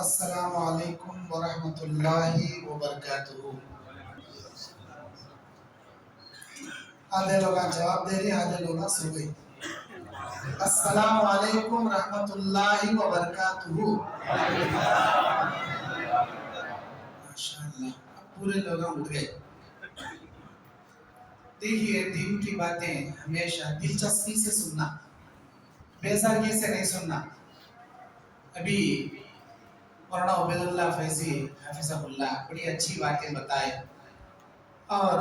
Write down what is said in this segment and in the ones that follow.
السلام علیکم ورحمۃ اللہ وبرکاتہ۔ آدھے لوگ جواب دے رہے، آدھے لوگ سو گئی۔ السلام علیکم ورحمۃ اللہ وبرکاتہ۔ ماشاءاللہ، اب پورے لوگ اٹھ گئے۔ دیکھیے، دین کی باتیں ہمیشہ دلچسپی سے سننا، بیزاری سے نہیں سننا۔ ابھی مولانا عبید اللہ فیضی حفظہ اللہ بڑی اچھی باتیں بتائے، اور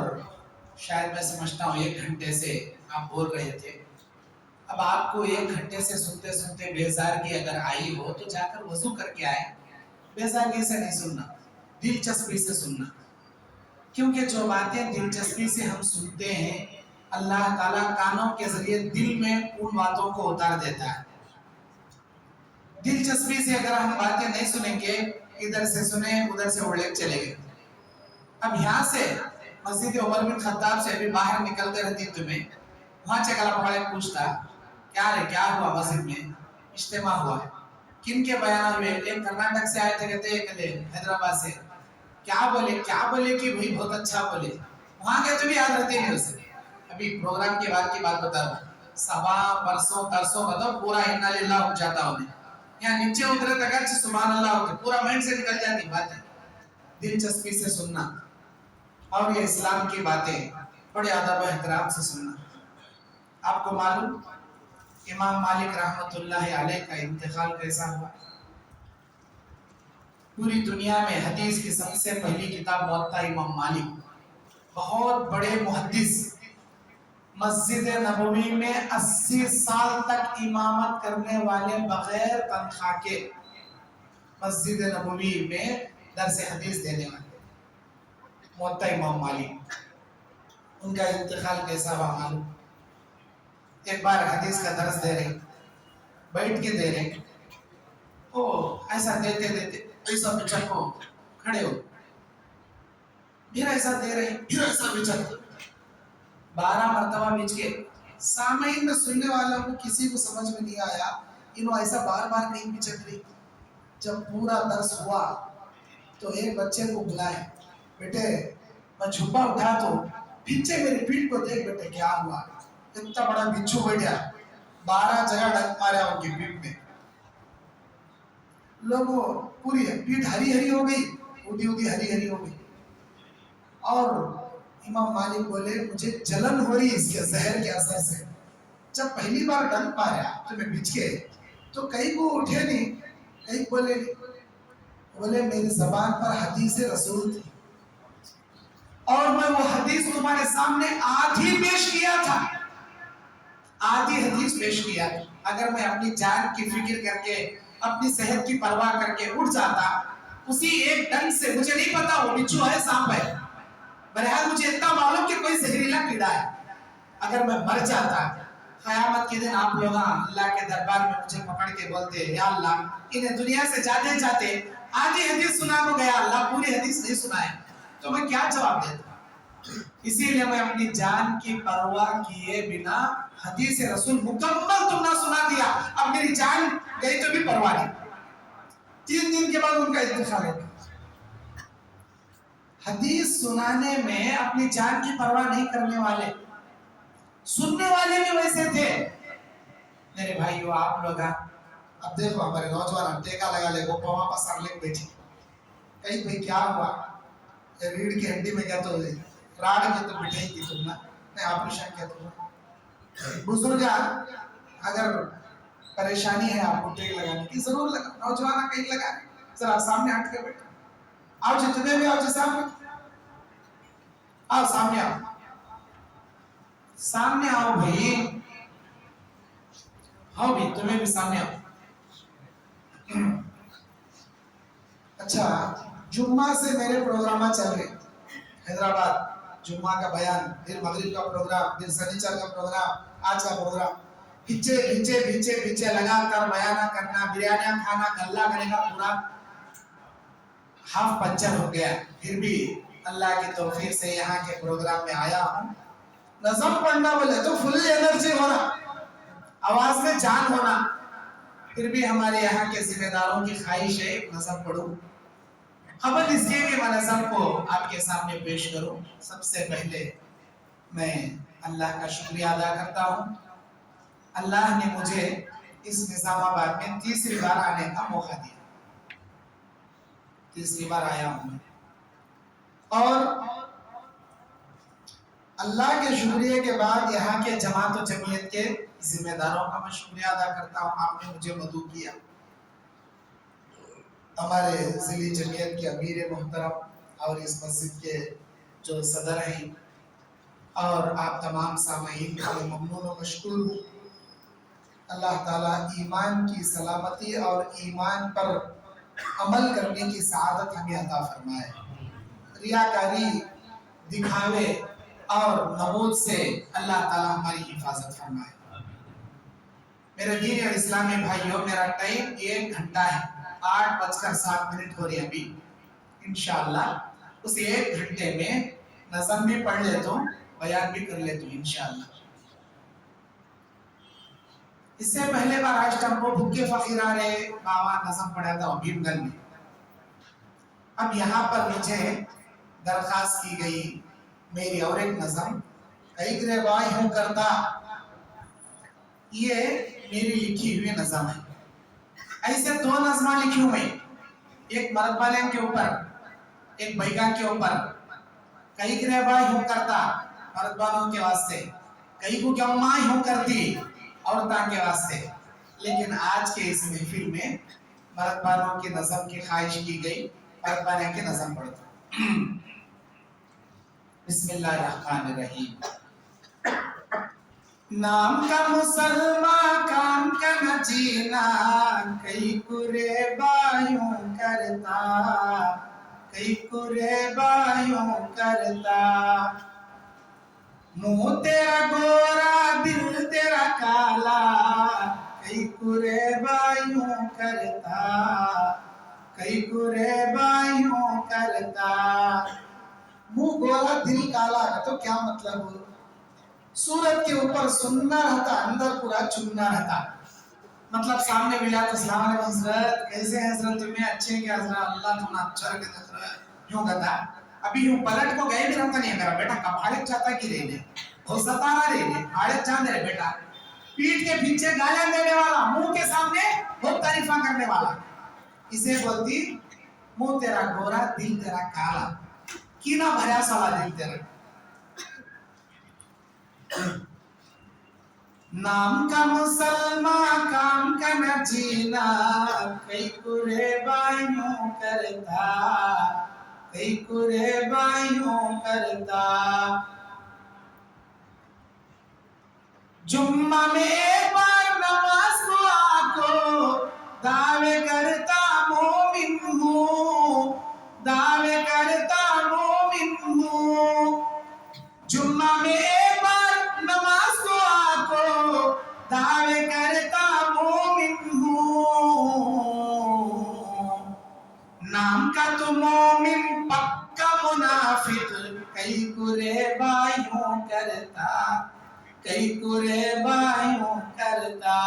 شاید میں سمجھتا ہوں 1 گھنٹے سے آپ بول رہے تھے۔ اب آپ کو 1 گھنٹے سے سنتے سنتے بیزارگی اگر آئی ہو تو جا کر وضو کر کے آئے۔ بیزارگی سے نہیں سننا، دلچسپی سے سننا، کیونکہ جو باتیں دلچسپی سے ہم سنتے ہیں اللہ تعالیٰ کانوں کے ذریعے دل میں ان باتوں کو اتار دیتا ہے۔ دلچسپی سے اگر ہم باتیں نہیں سنیں گے، ادھر سے سنیں ادھر سے اڑے چلے گئے۔ اب یہاں سے مسجد عمر بن خطاب سے ابھی باہر نکلتے رہتی تمہیں، وہاں چکلا پکڑے پوچھتا کیا ہوا مسجد میں؟ اجتماع ہوا، کن کے بیان ہوئے؟ ایک کرناٹک سے آئے تھے، کہتے ہیں حیدرآباد سے۔ کیا بولے کہ بھائی بہت اچھا بولے۔ وہاں گئے تو بھی یاد رہتے نہیں اسے۔ ابھی پروگرام کے بعد کی بات بتا رہا ہوں، صبا پرسوں ترسوں مطلب پورا انا للہ اٹھ جاتا انہیں، یہاں نیچے اترے تک سبحان اللہ ہوتے، پورا مائنڈ سے نکل جاتی باتیں۔ دلچسپی سے سننا، اور یہ اسلام کی باتیں بڑے ادب و احترام سے سننا۔ آپ کو معلوم امام مالک رحمۃ اللہ علیہ کا انتقال کیسا ہوا؟ پوری دنیا میں حدیث کی سب سے پہلی کتاب موطا امام مالک، بہت بڑے محدث، مسجد نبوی میں 80 سال تک امامت کرنے والے بغیر تنخواہ کے، مسجد نبوی میں درس حدیث دینے والے موطا امام مالک، ان کا انتقال کیسا ہوا معلوم؟ ایک بار حدیث کا درس دے رہے، بیٹھ کے دے رہے، او ایسا دیتے ایسا بچک کو کھڑے ہو، پھر ایسا دے رہے، پھر ایسا بچک، 12 مرتبہ بچ کے سامعین میں سننے والوں کو کسی کو سمجھ میں نہیں آیا، انہوں ایسا بار بار نہیں بچک رہی۔ جب پورا درس ہوا تو ایک بچے کو بلائے، بیٹے میں جھپا اٹھا تو پیچھے میری پیٹھ کو دیکھ بیٹے کیا ہوا؟ اتنا بڑا بچھو بیٹھا، 12 جگہ ڈنک مارا ان کی پیٹھ میں، لوگوں پوری پیٹھ ہری ہری ہو گئی، اودی ہری ہری ہو گئی۔ اور امام مالک بولے مجھے جلن ہو رہی اس کے زہر کے اثر سے، جب پہلی بار ڈنک مارا تو میں بچ کے تو کئی کو اٹھے نہیں، کئی بولے میری زبان پر حدیث رسول تھی، اور میں وہ حدیث تمہارے سامنے آدھی پیش کیا تھا، آدھی حدیث پیش کیا۔ اگر میں اپنی جان کی فکر کر کے اپنی صحت کی پرواہ کر کے اٹھ جاتا، اسی ایک ڈنگ سے، مجھے نہیں پتا وہ بچھو ہے سانپ ہے، بہرحال مجھے اتنا معلوم کہ کوئی زہریلا کیڑا ہے، اگر میں مر جاتا قیامت کے دن آپ لوگ اللہ کے دربار میں مجھے پکڑ کے بولتے یا اللہ انہیں دنیا سے جاتے جاتے آدھی حدیث سنا کو گیا، اللہ پوری حدیث نہیں سنائے، تو میں کیا جواب دیتا؟ اسی لیے میں اپنی جان کی پرواہ کیے بنا حدیث رسول مکمل تم نے سنا دیا، اب میری جان گئی تو بھی پرواہ نہیں۔ 3 دن کے بعد ان کا انتقال ہے۔ حدیث سنانے میں اپنی جان کی پرواہ نہیں کرنے والے، سننے والے بھی ویسے تھے۔ میرے بھائیو آپ لوگ اب دیکھو ہمارے نوجوان ٹیکا لگا لے وہ پاؤں پر سر لے بیٹھی، کہیں بھائی کیا ہوا؟ ریڑھ کی ہڈی میں کیا تو راڑ میں تو بٹھائی تھی تم نے، میں آپریشن کیا تم نے؟ بزرگان اگر پریشانی ہے آپ کو ٹیک لگانے کی ضرور لگا، نوجوان کہیں لگانے، ذرا سامنے ہٹ کے بیٹھو، آؤ جتنے بھی آؤ جی سامنے آؤ، سامنے آؤ، سامنے آؤ بھائی، آؤ بھی تمہیں بھی سامنے آؤ۔ اچھا جمعہ سے میرے پروگرام چل رہے، حیدرآباد جمعہ کا بیان، پھر مغرب کا پروگرام، پھر سنیچر کا پروگرام، آج کا پروگرام، بھیچے لگا کر بیانہ کرنا، بریانیاں کھانا، گلہ کرنے کا پورا ہاف پنچر ہو گیا، پھر بھی اللہ کی توفیق سے یہاں کے پروگرام میں آیا ہوں۔ نظم پڑھنا بولے تو فل انرجی ہونا، آواز میں جان ہونا، پھر بھی ہمارے یہاں کے ذمہ داروں کی خواہش ہے ایک نظم پڑھوں. قبل اس کے کہ میں نظم کو آپ کے سامنے پیش کروں، سب سے پہلے میں اللہ کا شکریہ ادا کرتا ہوں. اللہ نے مجھے اس نظام آباد میں تیسری بار آنے کا موقع دیا. تیسری بار آیا ہوں اور اللہ کے شکریہ کے بعد یہاں کے جماعت و جمعیت کے ذمہ داروں کا میں شکریہ ادا کرتا ہوں. آپ نے مجھے مدعو کیا. ہمارے ضلعی جمعیت کے امیر محترم اور اس مسجد کے جو صدر ہیں اور آپ تمام سامعین کا ممنون و مشکور ہوں. اللہ تعالیٰ ایمان کی سلامتی اور ایمان پر عمل کرنے کی سعادت ہمیں عطا فرمائے. ریاکاری، دکھاوے اور نمود سے اللہ تعالیٰ ہماری حفاظت فرمائے. میرے دین اور اسلامی بھائیوں، میرا ٹائم 1 گھنٹہ ہے. 8:07 ہو رہی ہے ابھی. انشاءاللہ اس 1 گھنٹے میں نظم بھی پڑھ لیتا ہوں، بیان بھی کر لیتا ہوں انشاءاللہ. اس سے پہلے بار آج ٹمپو بھوکے فقیران باوا نظم پڑھا تھا بھیمگل میں. اب یہاں پر مجھے درخواست کی گئی میری اور ایک نظم کئی گرے بائی ہوں کرتا. یہ میری لکھی ہوئی نظم ہے. ایسے 2 نظمیں لکھی ہوں میں، ایک مرد بالین کے اوپر، ایک بیگا کے اوپر. کئی گرے بائی ہوں کرتا مرد بالوں کے واسطے، کئی کو کیا ماں ہوں کرتی عورتاں کے واسطے. لیکن آج کے اس محفل میں مرد بالوں کی نظم کی خواہش کی گئی، مرد بالوں کی نظم پڑھتا ہوں. بسم اللہ الرحمن الرحیم. نام کا مسلمان کام کا نہ جینا، کئی کرے بایوں کرتا، کئی کرے بایوں کرتا. منہ تیرا گورا دل تیرا کالا، کئی کرے بایوں کرتا، کئی کرے بایوں کرتا. منہ گورا دل کالا ہے تو کیا مطلب ہو؟ صورت کے اوپر سننا رہتا، اندر پورا چننا رہتا. مطلب سامنے ملا تو السلام علیکم حضرت، کیسے ہیں حضرت؟ تمہیں اچھے ہیں کیا حضرت؟ اللہ تمہیں اچھا رکھے حضرت. یوں کہتا. ابھی یوں پلٹ کو گئے بھی رہتا نہیں ہے میرا بیٹا. کب حالت چاہتا کی رہنے وہ ستارہ رہنے حالت چاہ دے رہے بیٹا. پیٹ کے پیچھے گالیاں دینے والا، منہ کے سامنے بہت تعریفہ کرنے والا. اسے بولتی منہ تیرا گورا دل تیرا کالا، کینا بھریا سالا دل تیرا. نام کا مسلمان کام کا نہ جینا، کئی کرے بائیوں کرتا، کئی کرے بائیوں کرتا. جمعہ میں ایک بار نماز دعا کو دعوے کرتا مومن ہوں، دعوے کرتا مومن ہوں. جمعہ میں ایک بار نماز دعا کو دعوے کرتا مومن ہوں. نام کا تو مومن پکا منافق، کئی کرے بائیوں کرتا، کئی کرے بائیوں کرتا.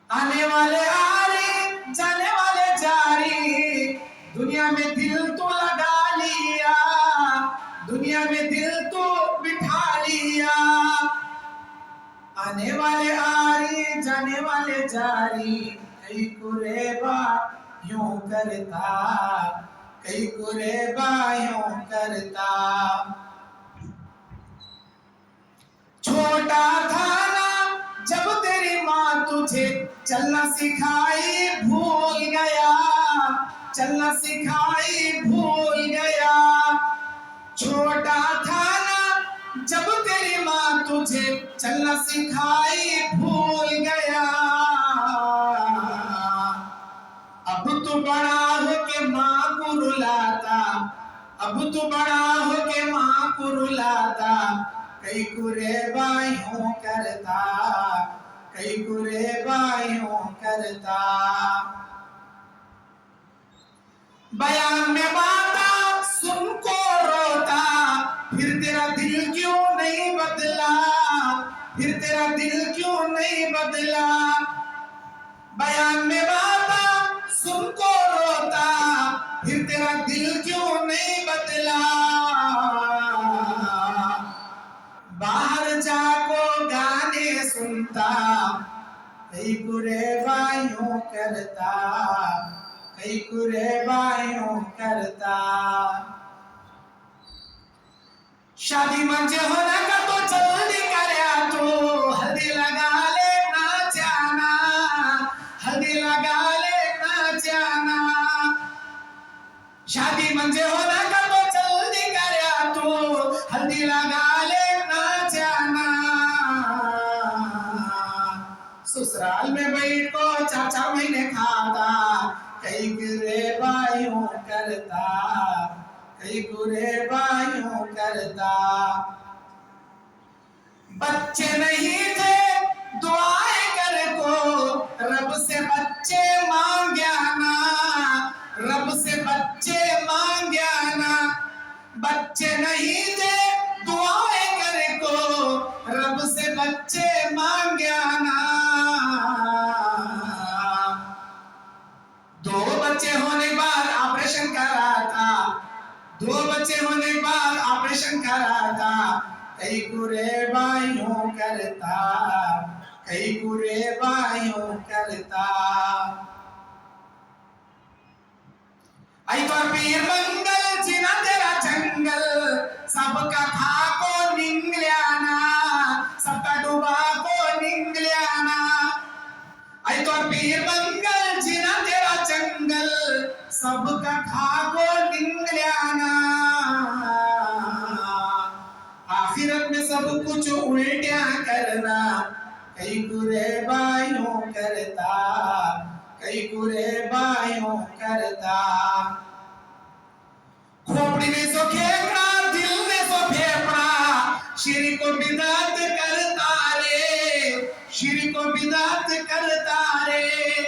آنے والے آرے جانے والے جاری، دنیا میں دل تو لگا لیا، دنیا میں دل تو بٹھا لیا. آنے والے آری جانے والے جاری، کئی کرے بائیوں کرتا، کئی کرے بائیوں کرتا. چھوٹا تھا نا جب تیری ماں تجھے چلنا سکھائی بھول گیا، چلنا سکھائی بھول گیا. چھوٹا تھا نا جب تیری ماں تجھے چلنا سکھائی بھول گیا. اب تو بڑا ہو کے ماں کو رلاتا، اب تو بڑا ہو کے ماں کو رلاتا. کئی کرے بائیوں کرتا، کئی کرے بائیوں کرتا. بیان میں باتا سن کو روتا، پھر تیرا دل کیوں نہیں بدلا، پھر تیرا دل کیوں نہیں بدلا. बयान में बाता सुन को रोता, फिर तेरा दिल क्यों नहीं बदला। बाहर जाको गाने सुनता, कई बुरे बाइयों करता, कई बुरे बाइयों करता। शादी मंजे होना का तो जल्दी करया तो, हल्दी लगा ले ना जाना, हल्दी लगा ले ना जाना। शादी मंजे होना का तो जल्दी करया तो, हल्दी लगा ले ना जाना। ससुराल में बैठ को चाचा महीने खाता, कई बुरे बाइयों करता, कई बुरे बाइयों करता। बच्चे नहीं थे दुआएं कर को, रब से बच्चे मांग्या ना, रब से बच्चे मांग्या ना। बच्चे नहीं थे दुआएं कर को, रब से बच्चे मांग्या ना। दो बच्चे होने के बाद ऑपरेशन करा था, दो बच्चे होने के बाद ऑपरेशन करा था। कई बुरे बाइयों करता, कई बुरे बाइयों करता। आई तो पीर मंगल जिना तेरा जंगल, सबका खा को निंगल्याना, सबका डूबा को निंगल्याना। आई तो पीर मंगल जिना तेरा जंगल, सबका खा को निंगल्याना। आखिरत में सब कुछ उल्टा करना, कई बुरे बाइयों करता, कई बुरे बाइयों करता। खोपड़ी में सो खेपड़ा, दिल में सो फेफड़ा, शिरी को बिदात करता रे, शिरी को बिदात करता रे।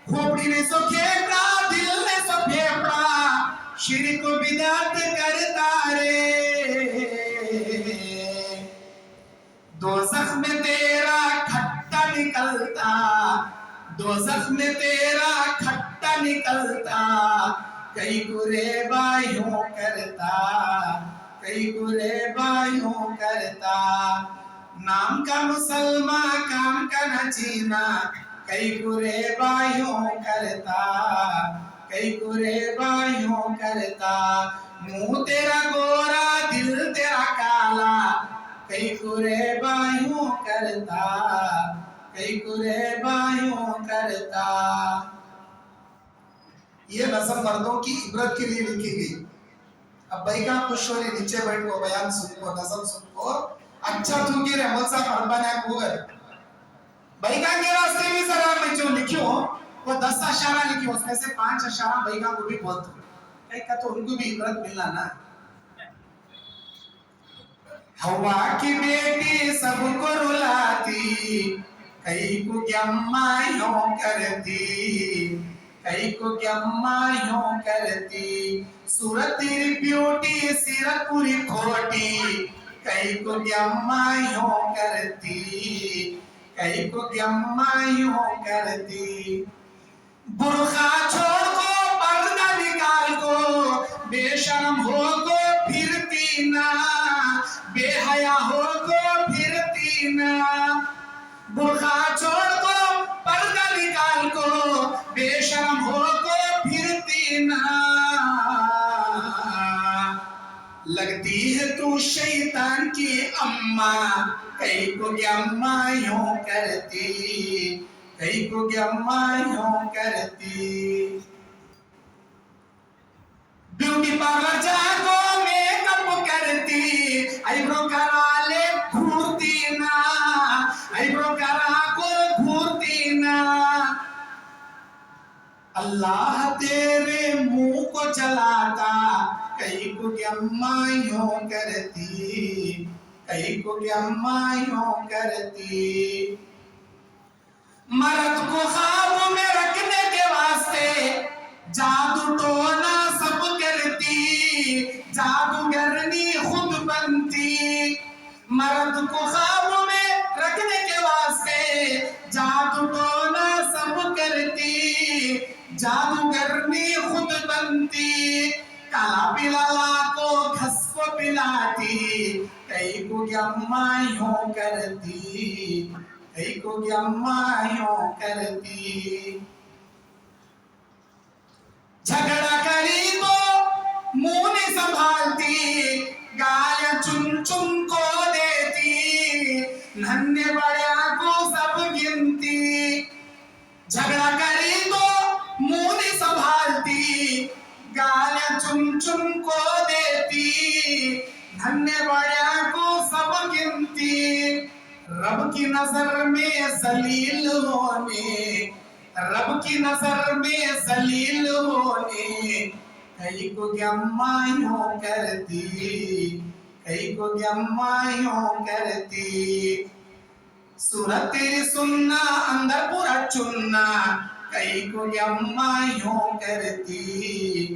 खोपड़ी में सो खेपड़ा, दिल में सो फेफड़ा, शिरी को बिदात करता रे। दोज़ख में तेरा खट्टा निकलता, दोज़ख में तेरा खट्टा निकलता। कई बुरे बाइयों करता, कई बुरे बाइयों करता। नाम का मुसलमान काम का न जीना, कई बुरे बाइयों करता, कई बुरे बाइयों करता। मुंह तेरा गोरा दिल तेरा काला, कई बुरे बाइयों करता, कई बुरे बाइयों करता। ये नज़म मर्दों की इबरत के लिए लिखी गई। अब भाई का खुशोरी नीचे बैठ को बयान सुन को नज़म सुन को अच्छा तू की रहमत सा फरमाना को कर। भाई का के वास्ते भी जरा मैं जो लिखियो वो 10 अशारा लिखियो, उसमें से 5 अशारा भाई का को भी बहुत कई का तो उनको भी इबरत मिलना ना। हवा की बेटी सबको रुलाती, कई को गम्मायों करती, कई को गम्मायों करती। सूरत तेरी ब्यूटी सीरत पूरी खोटी, कई को गम्मायों करती, कई को गम्मायों करती। बुर्खा छोड़ को पर्दा निकाल को, बेशर्म हो को फिरती ना, बेहया हो को फिरती ना। बुर्खा छोड़ को पर्दा निकाल को, बेशर्म हो को फिरती ना। लगती है तू शैतान की अम्मा, कई को गम्मायों करती, कई को गम्मायों करती। ब्यूटी पार्लर जाको मेकअप करती, आईब्रो करा ले घूरती ना, आईब्रो करा को घूरती ना। अल्लाह तेरे मुंह को जलाता, कई को गम्मायों करती, कई को गम्मायों करती। मर्द को ख्वाब में रखने के वास्ते जादू टोना सब करती, जादूगरनी खुद बनती। मर्द को ख्वाब में रखने के वास्ते जादू टोना सब जादूगरनी खुद बनती, काला पिलाला को घस को पिलाती, कई को अम्मा यूं करती, कई को अम्मा यूं करती। झगड़ा करी तो मुंह नहीं संभालती, गालियां चुन चुन को देती, नन्हे बड़े को सब गिनती। झगड़ा करी तो मुंह नहीं संभालती, गालियां चुन चुन को देती, नन्हे बड़े को सब गिनती। रब की नजर में जलील होने, रब की नजर में जलील होने, कई को अम्मा यूं करती, कई को अम्मा यूं करती। सूरत तेरी सुनना अंदर पूरा चुनना, कई को अम्मा यूं करती,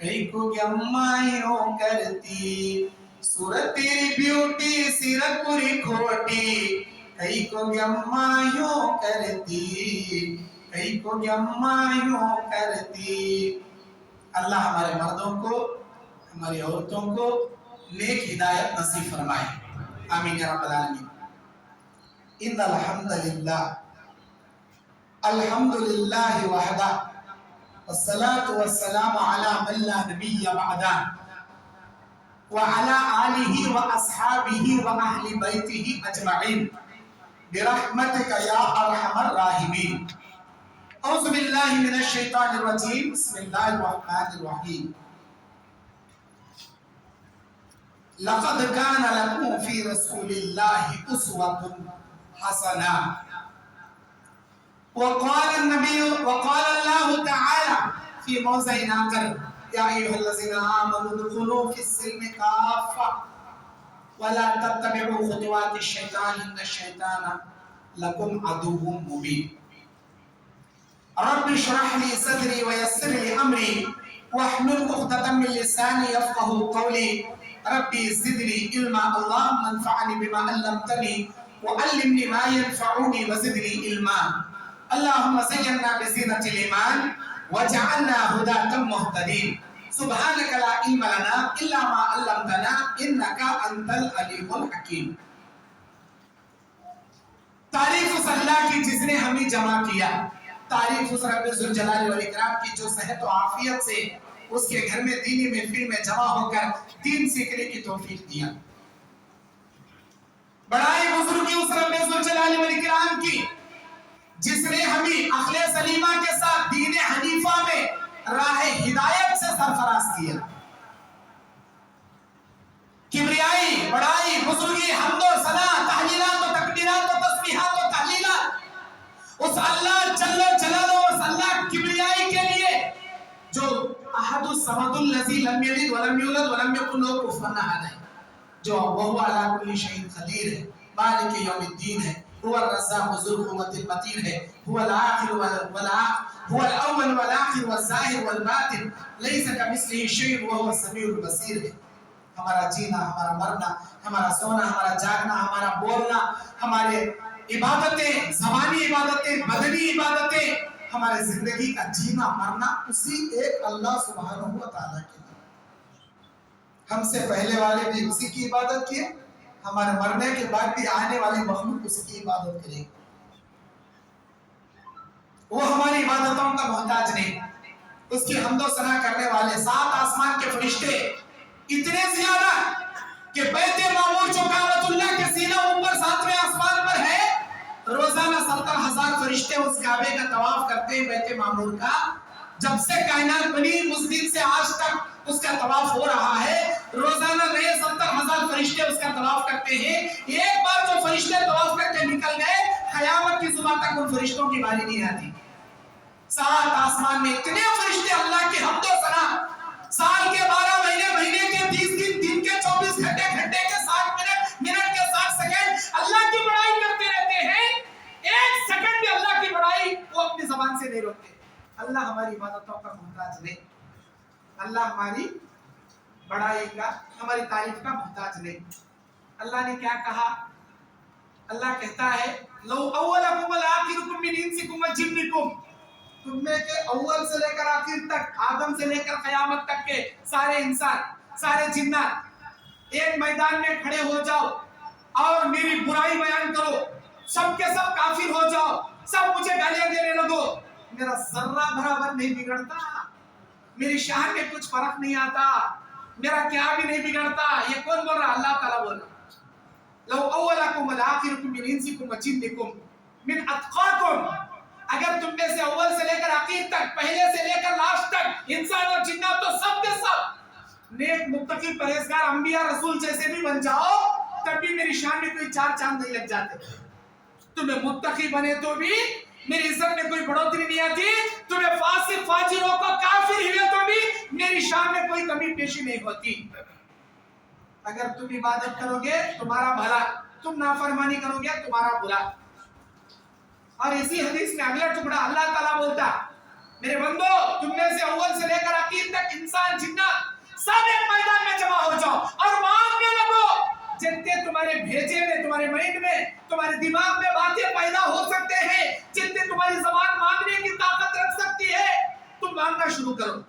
कई को अम्मा यूं करती। सूरत तेरी ब्यूटी सीरत पूरी खोटी, कई को अम्मा यूं करती, कई को अम्मा यूं करती। अल्लाह हमारे मर्दों को, हमारी औरतों को नेक हिदायत नसीब फरमाए, आमीन या रब्बल आलमीन। इन्नल हम्दुलिल्लाह, अल्हम्दुलिल्लाह वहदा, वस्सलातु वस्सलामु अला मन ला नबिय्य बअदा, व अला आलिहि व अस्हाबिहि व अहली बैतिहि अजमईन, बिरहमतिका या अरहमर राहिमीन। औज़ु बिल्लाहि मिनश शैतानिर रजीम, बिस्मिल्लाहिर रहमानिर रहीम। लक़द कान लकुम फ़ी रसूलिल्लाहि उस्वतुन हसना। वक़ाल अल्लाहु तआला फ़ी मौज़िइन आख़र, या अय्युहल्लज़ीना आमनू उदख़ुलू फ़िस्सिल्मि काफ़्फ़ा वला तत्तबिउ ख़ुतुवातिश शैतान, इन्नश शैतान लकुम अदुव्वुम मुबीन। रब्बि इश्रह ली सदरी व यस्सिर ली अमरी वहलुल उक़दतम मिन लिसानी यफ़क़हू क़ौली। रब्बि ज़िदनी इल्मा, अल्लाहुम्मा अन्फ़अनी बिमा अल्लमतनी व अल्लिमनी मा यनफ़अुनी व ज़िदनी इल्मा। अल्लाहुम्मा ज़य्यिना बिज़ीनतिल ईमान वजअलना हुदातम मुहतदीन। सुब्हानका ला इल्मा लना इल्ला मा अल्लमतना इन्नका अंतल अलीमुल हकीम। तारीफ उस अल्लाह की जिसने हमें जमा किया, तारीफ उस रब्बे ज़ुल जलाल वल इकराम की जो सेहत और आफियत से उसके घर में दीनी महफिल में जमा होकर दीन सीखने की तौफीक दिया। बड़ाई बुजुर्गी उस रब्बे ज़ुल जलाल वल इकराम की जिसने हमें अक्ल सलीमा के साथ दीन हनीफा में राह हिदायत से सरफराज किया। किबरियाई, बड़ाई, बुजुर्गी, हम्दो सना, तहलीलात व तकबीरात व तस्बीहात व तहलीलात उस अल्लाह जल्ल जलालो, उस अल्लाह किबरियाई के लिए जो अहदुस समदुल लज़ी लम यलिद व लम यूलद व लम यकुन लहू कुफुवन अहद है, जो वहुव अला कुल्ली शैइन क़दीर है, मालिक यौमिद्दीन है, हुवल रज़्ज़ाक़ु ज़ुल क़ुव्वतिल मतीन है, हुवल आखिर हुवल अव्वल वल आखिर वल ज़ाहिर वल बातिन, लैसा कमिस्लिही शैउन व हुवस समीउल बसीर है। हमारा जीना, हमारा मरना, हमारा सोना, हमारा जागना, हमारा बोलना, हमारे इबादतें, ज़बानी इबादतें, बदनी इबादतें, हमारे जिंदगी का जीना मरना उसी एक अल्लाह सुब्हानहू व तआला के लिए। हमसे पहले वाले भी उसी की इबादत किए, हमारे मरने के बाद भी आने वाले मखलूक उसकी इबादत करेंगे। वो हमारी इबादतों का मोहताज नहीं, उसकी हम्दो सना करने वाले सात आसमान के फरिश्ते इतने ज्यादा कि बैते मामूर जो काबतुल्लाह के सीना ऊपर सातवें आसमान पर है, रोजाना 70,000 फरिश्ते उस काबे का तवाफ करते हैं बैते मामूर का। जब से कायनात बनी उस दिन से आज तक उसका तवाफ हो रहा है, रोजाना नए 70,000 फरिश्ते उसका तवाफ करते हैं। एक बार जो फरिश्ते तवाफ करके निकल गए, क़यामत की सुबह तक उन फरिश्तों की बारी नहीं आती। सात आसमान में इतने फरिश्ते अल्लाह की हम्दो सना, साल के 12 महीने, महीने के 30 दिन, दिन के 24 घंटे, घंटे के 60 मिनट, मिनट के 60 सेकंड अल्लाह की बड़ाई करते रहते हैं। एक सेकंड भी अल्लाह की बड़ाई वो अपनी ज़बान से नहीं रोकते। अल्लाह हमारी इबादतों का मोहताज नहीं, अल्लाह हमारी बड़ाई का, हमारी तारीफ का मोहताज नहीं। अल्लाह ने क्या कहा? अल्लाह कहता है लौ अव्वलकुम व आखिरुकुम मिन इंसिकुम व जिन्निकुम, تم میں کے اول سے لے کر آخر تک، آدم سے لے کر قیامت تک کے سارے انسان، سارے جنات ایک میدان میں کھڑے ہو جاؤ اور میری برائی بیان کرو، سب کے سب کافر ہو جاؤ، سب مجھے گالیاں دینے لگو، میرا ذرہ برابر نہیں بگڑتا، میری شان میں کچھ فرق نہیں آتا، میرا کیا بھی نہیں بگڑتا۔ یہ کون بول رہا؟ اللہ تعالیٰ بول رہا۔ لو اولکم والآخرکم من انسکم وجنکم من اتقاکم، اگر تم میں سے اول سے لے کر آخر تک، پہلے سے لے کر لاسٹ تک، انسان اور جنات تو سب کے سب نیک متقی پرہیزگار انبیاء رسول جیسے بھی بن جاؤ، تب بھی میری شان میں کوئی چار چاند نہیں لگ جاتے۔ تمہیں متقی بنے تو بھی میری عزت میں کوئی بڑھوتری نہیں آتی، تمہیں فاسق فاجروں کو کافر ہوئے تو بھی میری شان میں کوئی کمی پیشی نہیں ہوتی۔ اگر تم عبادت کرو گے تمہارا بھلا، تم نافرمانی کرو گے تمہارا برا۔ اور اسی حدیث میں اگلا ٹکڑا اللہ تعالیٰ بولتا، میرے بندو تم میں سے اول سے لے کر آخر تک انسان جنات سب ایک میدان میں جمع ہو جاؤ اور مانگنے لگو، جتنے تمہارے بھیجے میں، تمہارے مائنڈ میں، تمہارے دماغ میں باتیں پیدا ہو سکتے ہیں، جتنے تمہاری زبان مانگنے کی طاقت رکھ سکتی ہے، تم مانگنا شروع کرو۔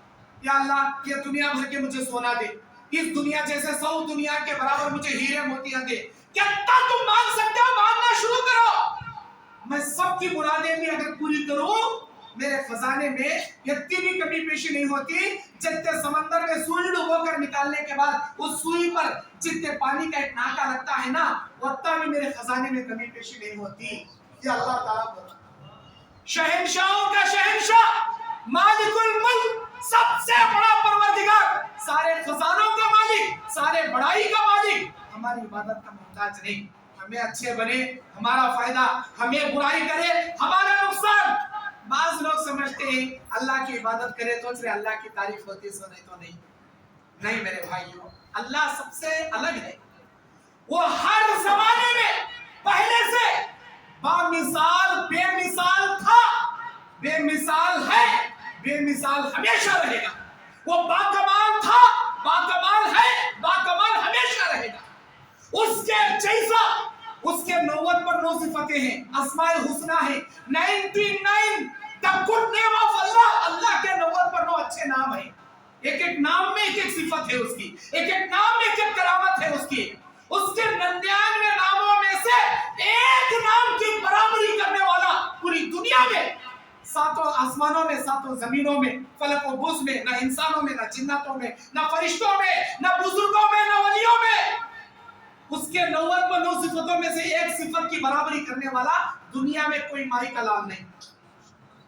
یا اللہ یہ دنیا بھر کے مجھے سونا دے، اس دنیا جیسے 100 دنیا کے برابر مجھے ہیرے موتیاں دے، کتنا تم مانگ سکتے ہو مانگنا شروع کرو۔ میں سب کی مرادیں بھی اگر پوری کروں، میرے خزانے میں اتنی بھی کمی پیشی نہیں ہوتی، جتنے سمندر میں سوئی ڈبو کر نکالنے کے بعد اس سوئی پر جتنے پانی کا ایک ناکا لگتا ہے نا، اتنا بھی میرے خزانے میں کمی پیشی نہیں ہوتی۔ یہ اللہ تعالیٰ بولا، شہنشاہوں کا شہنشاہ، مالک الملک، سب سے بڑا پروردگار، سارے خزانوں کا مالک، سارے بڑائی کا مالک، ہماری عبادت کا محتاج نہیں۔ ہمیں اچھے بنے ہمارا فائدہ، ہمیں برائی کرے ہمارا نقصان۔ بعض لوگ سمجھتے ہیں اللہ کی عبادت کرے تو صرف اللہ کی تعریف ہوتی ہے، سو نہیں تو نہیں۔ نہیں میرے بھائیوں، اللہ سب سے الگ ہے، وہ ہر زمانے میں پہلے سے بامثال بے مثال تھا، بے مثال ہے، بے مثال ہمیشہ رہے گا۔ وہ باکمال تھا، باکمال ہے، باکمال ہمیشہ رہے گا۔ اس کے جیسا، اس کے 90 پر 9 صفتیں ہیں، اسماء الحسنہ ہیں، 99 the good name of Allah، اللہ کے 90 پر 9 اچھے نام ہیں، ایک ایک نام میں ایک ایک صفت ہے اس کی، ایک ایک نام میں ایک ایک کرامت ہے اس کی۔ اس کے 99 ناموں میں سے ایک نام کی برابری کرنے والا پوری دنیا میں، 7 آسمانوں میں، 7 زمینوں میں، فلک و بوس میں، نہ انسانوں میں، نہ جناتوں میں، نہ فرشتوں میں، نہ بزرگوں میں، نہ ولیوں میں، اس کے 90 پر 9 صفتوں میں سے ایک صفت کی برابری کرنے والا دنیا میں کوئی مائی کلام نہیں۔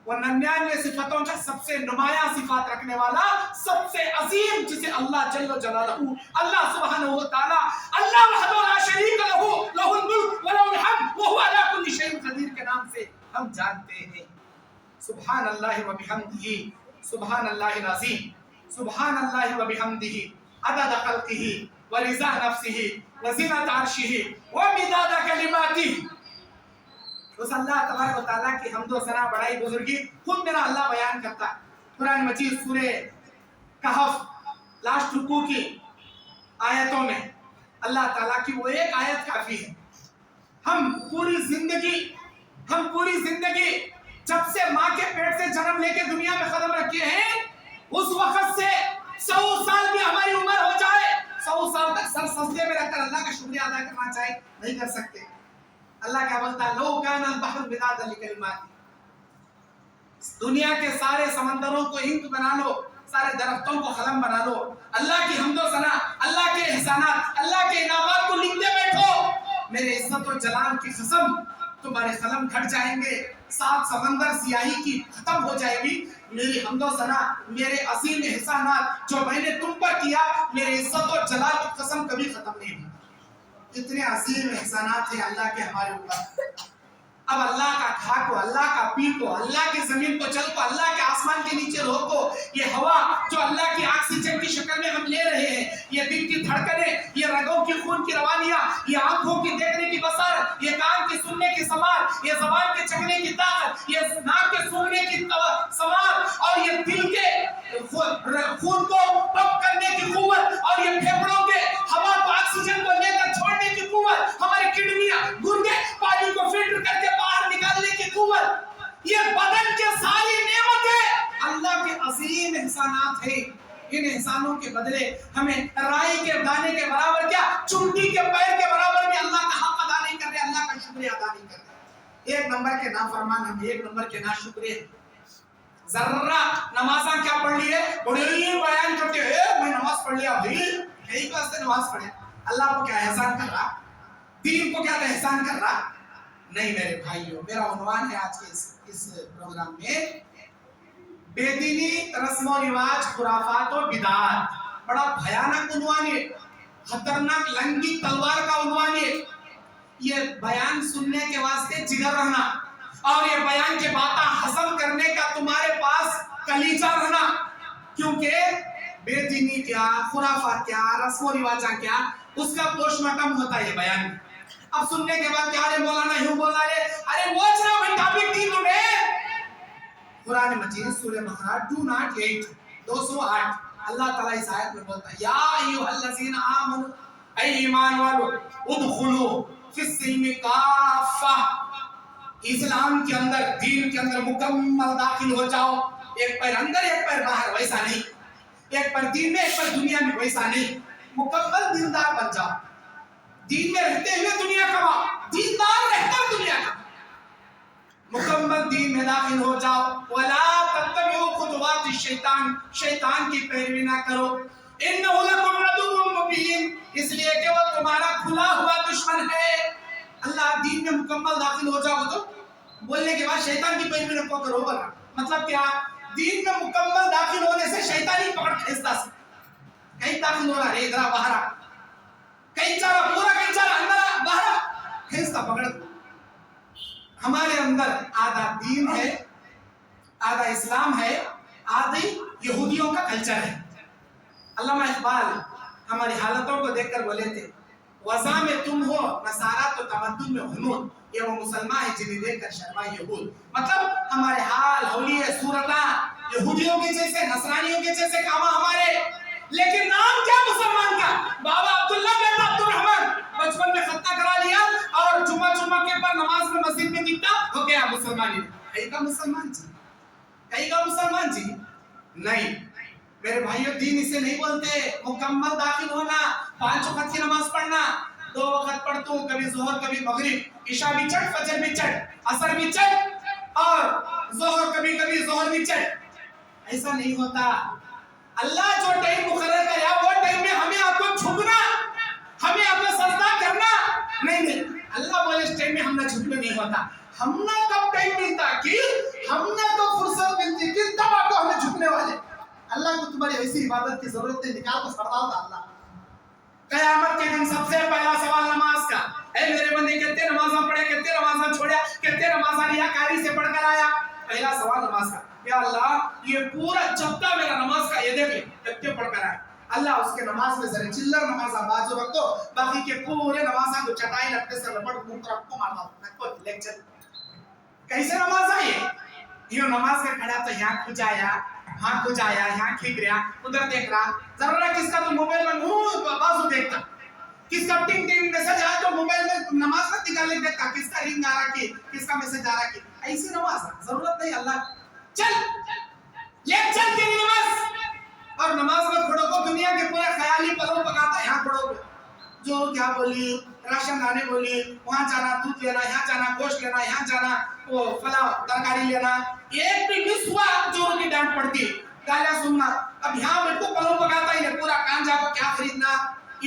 وہ 99 صفتوں کا سب سے نمایاں صفات رکھنے والا، سب سے عظیم، جسے اللہ جل جلالہ، اللہ سبحانہ و تعالی، اللہ وحدہ لا شریک لہ، لہ الملک و لہ الحمد وہو علی کل شیء قدیر کے نام سے ہم جانتے ہیں۔ سبحان اللہ و بحمدہ، سبحان اللہ العظیم، سبحان اللہ و بحمدہ، عدد خلقہ ورضا نفسہ وزنۃ عرشہ ومداد کلماتہ۔ اس اللہ تبارک و تعالیٰ کی حمد و ثنا، بڑائی، بزرگی خود میرا اللہ بیان کرتا ہے۔ قرآن مجید سورہ کہف لاسٹ رکوع کی آیتوں میں اللہ تعالیٰ کی وہ ایک آیت کافی ہے۔ ہم پوری زندگی جب سے ماں کے پیٹ سے جنم لے کے دنیا میں قدم رکھے ہیں، اس وقت سے 100 سال بھی ہماری عمر ہو جائے، 100 سال تک سر سجدے میں رکھ کر اللہ کا شکریہ ادا کرنا چاہے، نہیں کر سکتے۔ اللہ کیا بولتا ہے؟ لو کان البحر مدادا لکلماتی، دنیا کے سارے سمندروں کو انک بنا لو، سارے درختوں کو قلم بنا لو، اللہ کی حمد و ثنا، اللہ کے احسانات، اللہ کے انعامات کو لکھتے بیٹھو، میرے عزت و جلال کی قسم تمہارے قلم گھٹ جائیں گے، 7 سمندر سیاہی کی ختم ہو جائے گی، میری حمد و ثنا، میرے عظیم احسانات جو میں نے تم پر کیا، میرے عزت و جلال کی قسم کبھی ختم نہیں ہوگی۔ کتنے عظیم احسانات ہیں اللہ کے ہمارے اوپر۔ اب اللہ کا کھا کو، اللہ کا پی کو، اللہ کی زمین کو چل کو، اللہ کے آسمان کے نیچے رہو کو، یہ ہوا جو اللہ کی آکسیجن کی شکل میں ہم لے رہے ہیں، یہ دل کی دھڑکنیں، یہ رگوں کی خون کی روانیاں، یہ آنکھوں کی دیکھنے کی بصارت، یہ کان کی سننے کی سماعت، یہ زبان کے چکھنے کی طاقت، یہ ناک کے سونگنے کی سماعت، اور یہ دل کے خون کو پمپ کرنے کی قوت، اور یہ پھیپھڑوں کے ہوا کو، آکسیجن کو لے کر چھوڑنے کی قوت، ہماری کڈنیاں، گردے پانی کو فلٹر کر کے باہر نکالنے کی قوت، یہ بدن کے ساری نعمتیں احسانات ہیں، ان احسانوں کے بدلے ہمیں رائی کے دانے کے برابر کیا چونٹی کے پیر کے برابر بھی اللہ کا حق ادا نہیں کر رہے، اللہ کا شکریہ ادا نہیں کر رہے۔ ایک نمبر کے نافرمان ہم، ایک نمبر کے ناشکرے ہیں۔ ذرا نمازاں کیا پڑھ لی ہے، بڑے بیان کرتے ہیں میں نماز پڑھ لیا بھائی، یہی واسطے نماز پڑھے، اللہ کو کیا احسان کر رہا، دین کو کیا احسان کر رہا؟ نہیں میرے بھائیوں، میرا عنوان ہے آج کے اس پروگرام میں بے دینی، رسم و رواج، خرافات و بدعات۔ بڑا بھیانک عنوان ہے، خطرناک لنگی تلوار کا عنوان ہے۔ یہ بیان سننے کے واسطے جگر رہنا اور یہ بیان کے باتیں ہضم کرنے کا تمہارے پاس کلیجہ رہنا، کیونکہ بے دینی کیا، خرافات کیا، رسم و رواجاں کیا، اس کا پوسٹ مارٹم ہوتا ہے بیان۔ اب سننے کے بعد کیا رے مولانا یوں بولا رے، ارے واچ نا وہی ٹاپک دی تمہیں۔ قرآن مجید سورہ بقرہ 208 اللہ تعالیٰ اس آیت میں بولتا ہے یا ایھا الذین آمنوا، اے ایمان والو، ادخلوا فی السلم کافہ، اسلام کے اندر، دین کے اندر مکمل داخل ہو جاؤ۔ ایک پیر اندر ایک پیر باہر، ویسا نہیں، ایک پیر دین میں ایک پیر دنیا میں، ویسا نہیں، مکمل دیندار بن جاؤ۔ دین میں رہتے ہوئے دنیا کماؤ، دیندار رہ کر دنیا کماؤ، مکمل دین میں داخل ہو جاؤ۔ وَلَا تَتَّبِعُوا خُطُوَاتِ الشَّيْطَانِ، شیطان کی پیروی نہ کرو۔ إِنَّهُ لَكُمْ عَدُوٌّ مُبِينٌ، اس لیے کہ وہ تمہارا کھلا ہوا دشمن ہے۔ اللہ دین میں مکمل داخل ہو جاؤ تو بولنے کے بعد شیطان کی پیروی نہ کرو، بنا مطلب کیا؟ دین میں مکمل داخل ہونے سے شیطانی پکڑ کھینچتا سے کہیں داخل ہو رہا ہے ادھر باہر، کہیں چارہ پورا، کہیں چارہ اندر باہر، کھینچتا پکڑ۔ ہمارے اندر آدھا دین ہے، آدھا اسلام ہے، آدھی یہودیوں کا کلچر ہے۔ علامہ اقبال ہماری حالتوں کو دیکھ کر بولے تھے وضع میں تم ہو نصارہ تو تمدن میں ہنود، یہ وہ مسلمان ہے جنہیں دیکھ کر شرمائے یہود۔ مطلب ہمارے حال، حولیے، صورتاں یہودیوں کے جیسے، نصرانیوں کے جیسے کام ہمارے، لیکن نام کیا مسلمان کا؟ بابا عبداللہ بیٹا عبدالرحمن، بچپن میں ختنہ کرا لیا اور جمعہ کے پر نماز میں مسجد میں دکھتا ہو گیا مسلمانی۔ کہیں کا مسلمان جی، کہیں کا مسلمان جی نہیں میرے بھائیو، دین اسے نہیں بولتے مکمل داخل ہونا، 5 وقت کی نماز پڑھنا، 2 وقت پڑھتا ہوں، کبھی ظہر کبھی مغرب، عشاء بھی چٹ، فجر بھی چٹ، عصر بھی چٹ، اور ظہر کبھی کبھی ظہر بھی چٹ۔ ایسا نہیں ہوتا۔ اللہ جو ٹائم مقرر کریا وہ ٹائم میں ہمیں آپ کو جھکنا، ہمیں آپ کو سجدہ کرنا نہیں۔ اللہ بولے اس ٹائم میں ہم نہ جھکنے نہیں ہوتا۔ ہم نہ کب ٹائم ملتا کہ ہم نہ تو فرصت ملتی کہ تب آپ کو ہمیں جھکنے والے۔ اللہ کو تمہاری ایسی عبادت کی ضرورت ہے، نکال کو سڑا ہوتا اللہ۔ قیامت کے دن سب سے پہلا سوال نماز کا، اے میرے بندے کتنے نمازاں پڑھے، کتنے نمازاں چھوڑیا، کتنے نمازاں ریاکاری سے پڑھ کر آیا؟ پہلا سوال نماز کا، یا اللہ یہ پورا جبتا میرا نماز کا یہ دیکھ لے کتنے پڑھ کر آیا۔ اللہ اس کے نماز میں ذرا چلر نمازاں بازو رکھو، باقی کے پورے نمازاں کو چٹائی لپٹے سے لپٹ منہ پر رکھو، مارنا نکو لیکچر۔ کیسے نماز آئی؟ یہ نماز میں کھڑا تو یہاں کھجایا، ہاں کھجایا، یہاں کھیک رہا، ادھر دیکھ رہا، ضرورت کس کا تو موبائل میں بازو دیکھتا، کس کا ٹنگ ٹنگ میسج آیا تو موبائل میں نماز میں نکال کے دیکھتا، کس کا رنگ آ رہا کی، کس کا میسج آ رہا کی۔ ایسی نماز ضرورت نہیں۔ اللہ چل لیکچر کی نماز، اور نماز میں کھڑو کو دنیا کے پورے خیالی پلوں پکاتا ہے، یہاں کھڑو جو کیا بولی، راشن لانے بولی، وہاں جانا دودھ لینا، یہاں جانا گوشت لینا، یہاں جانا وہ فلاں ترکاری لینا، ایک بھی مس ہوا جو کی ڈانٹ پڑتی، گالیاں سننا۔ اب یہاں بالکل پلوں پکاتا ہی نہیں، پورا کان جا کو کیا خریدنا،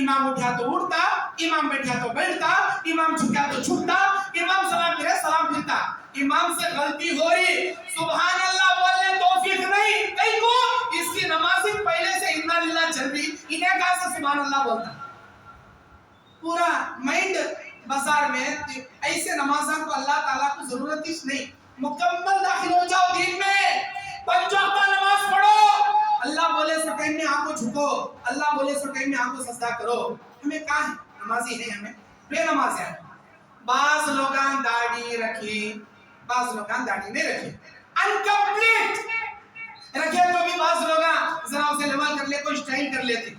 امام اٹھا تو اٹھتا، امام بیٹھا تو بیٹھتا، امام جھکا تو جھکتا، امام سلام کرے سلام پھرتا۔ امام سے غلطی ہو رہی، سبحان اللہ بولنے توفیق نہیں، کئی کو اس کی نمازی پہلے سے انا للہ چل رہی، انہیں کہا سے سبحان اللہ بولتا۔ پورا مائنڈ بازار میں ایسے نمازوں کو اللہ تعالیٰ کو ضرورت ہی نہیں۔ مکمل داخل ہو جاؤ دین میں، 5 وقت نماز پڑھو، اللہ بولے سو ٹائم میں آنکھوں جھکو، اللہ بولے سو ٹائم میں آنکھوں سجدہ کرو۔ ہمیں کہاں ہے نمازی ہے، ہمیں بے نماز ہے۔ بعض لوگاں داڑھی رکھی، بعض لوگاں داڑھی نہیں رکھی، انکمپلیٹ رکھے تو بھی بعض لوگاں ذرا اسے لیول کر لے، کوئی سٹائل کر لیتے۔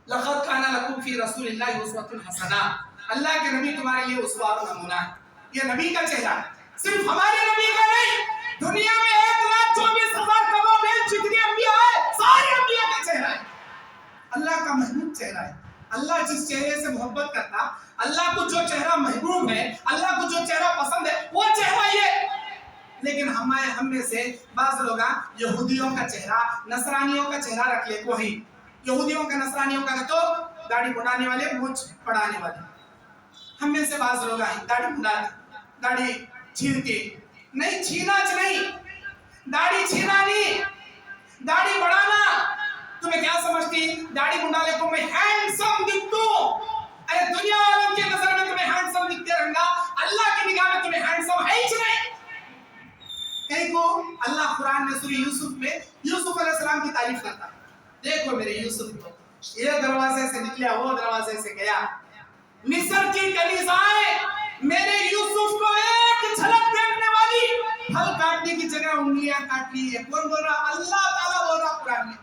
لقد کان لکم فی رسول اللہ اسوۃ حسنہ، اللہ کے نبی تمہارے لیے اسوہ اور نمونہ ہے۔ یہ نبی کا چہرہ صرف ہمارے نبی کا نہیں، دنیا میں 1,24,000 کروڑ चेहरा है। अल्लाह जिस चेहरे से मोहब्बत करता, अल्लाह को जो चेहरा महबूब है, अल्लाह को जो चेहरा पसंद है, वो चेहरा ये। लेकिन हम में से बाज लोग यहूदियों का चेहरा, नसरानियों का चेहरा रख ले। कोई यहूदियों का, नसरानियों का तो दाढ़ी मुड़ाने वाले, मूंछ पड़ाने वाले। हम में से बाज लोग दाढ़ी मुड़ाते, दाढ़ी छीनते नहीं, छीनाच नहीं, दाढ़ी छीना नहीं, दाढ़ी बढ़ाना। तुम्हें क्या समझती दाढ़ी मुंडाले को मैं हैंडसम दिखूं? अरे दुनिया वालों की नजर में तुम्हें हैंडसम दिखते रहूंगा, अल्लाह की निगाह में तुम्हें हैंडसम है ही नहीं। कहीं को अल्लाह कुरान में सूरह यूसुफ में यूसुफ अलैहिस्सलाम की तारीफ करता, देखो मेरे यूसुफ को, ये दरवाजे से निकला, वो दरवाजे से गया, मिस्र की कलीसियाएं मेरे यूसुफ को एक झलक देखने वाली, फल काटने की जगह उंगलियां काट ली है। कौन बोल रहा? अल्लाह ताला बोल रहा कुरान में।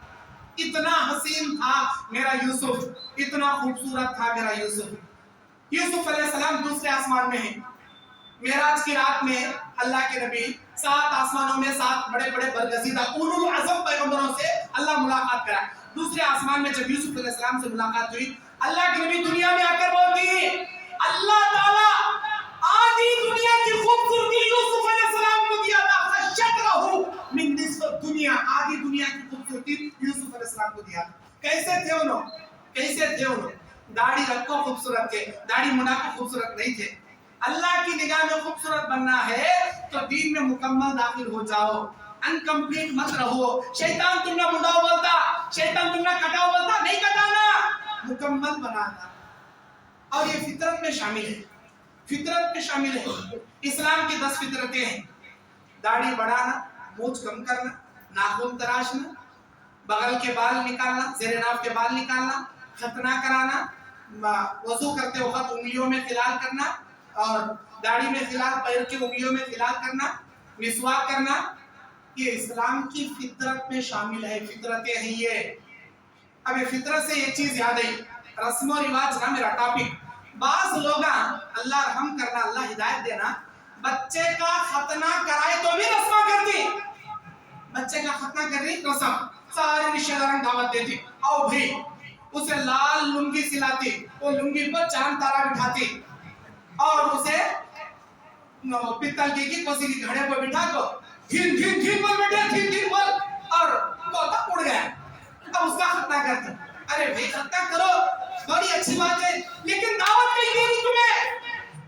इतना हसीन था मेरा यूसुफ, इतना खूबसूरत था मेरा यूसुफ। यूसुफ अलैहिस्सलाम दूसरे आसमान में है। मेराज की रात में अल्लाह के नबी 7 आसमानों में 7 बड़े बड़े बरगजीदा उलुल अज़म पैगंबरों से अल्लाह मुलाकात करा। दूसरे आसमान में जब यूसुफ अलैहिस्सलाम से मुलाकात हुई, अल्लाह के नबी दुनिया में आकर बोलती है, अल्लाह ताला आधी दुनिया की खूबसूरती यूसुफ अलैहिस्सलाम को दिया था, खशतरहु मिन निस्फ दुनिया, आधी दुनिया की खूबसूरती यूसुफ अलैहिस्सलाम को दिया। कैसे थे उन्हों? कैसे थे उन्हों? दाढ़ी रखो खूबसूरत थे, दाढ़ी मुंडा के खूबसूरत नहीं थे। अल्लाह की निगाह में खूबसूरत बनना है तो दीन में मुकम्मल दाखिल हो जाओ, अनकम्प्लीट मत रहो। शैतान तुमने मुंडाओ बोलता, शैतान तुमने कटाओ बोलता, नहीं कटाना, मुकम्मल बनाना। और ये फितरत में शामिल है, फितरत में शामिल है। इस्लाम की 10 फितरतें हैं। दाढ़ी बढ़ाना, मूंछ कम करना, नाखून तराशना, बगल के बाल निकालना, ज़ेरे नाफ के बाल निकालना, खतना कराना, वजू करते वक्त उंगलियों में खिलाल करना और दाढ़ी में खिलाल, पैर की उंगलियों में खिलाल करना, मिसवाक करना, ये इस्लाम की फितरत में शामिल है। फितरतें हैं ये। अब फितरत से ये चीज याद आई, रस्म और रिवाज ना मेरा टॉपिक। बाज लोग, अल्लाह रहम करना, अल्लाह हिदायत देना, बच्चे का खतना कराए तो भी रस्म करती, बच्चे का खतना कर रही रस्म, सारे रिश्तेदार दावत देती, आओ भाई, उसे लाल लुंगी सिलाती, वो लुंगी पर चांद तारा बिठाती और उसे पित्तल की कोसी की घड़े पर बिठा को धीन धीन धीन बोल बेटे, धीन धीन बोल, और तोता उड़ गया। अब उसका खतना करते। अरे भाई खतना करो, बड़ी अच्छी बात है, लेकिन दावत कहीं देनी तुम्हें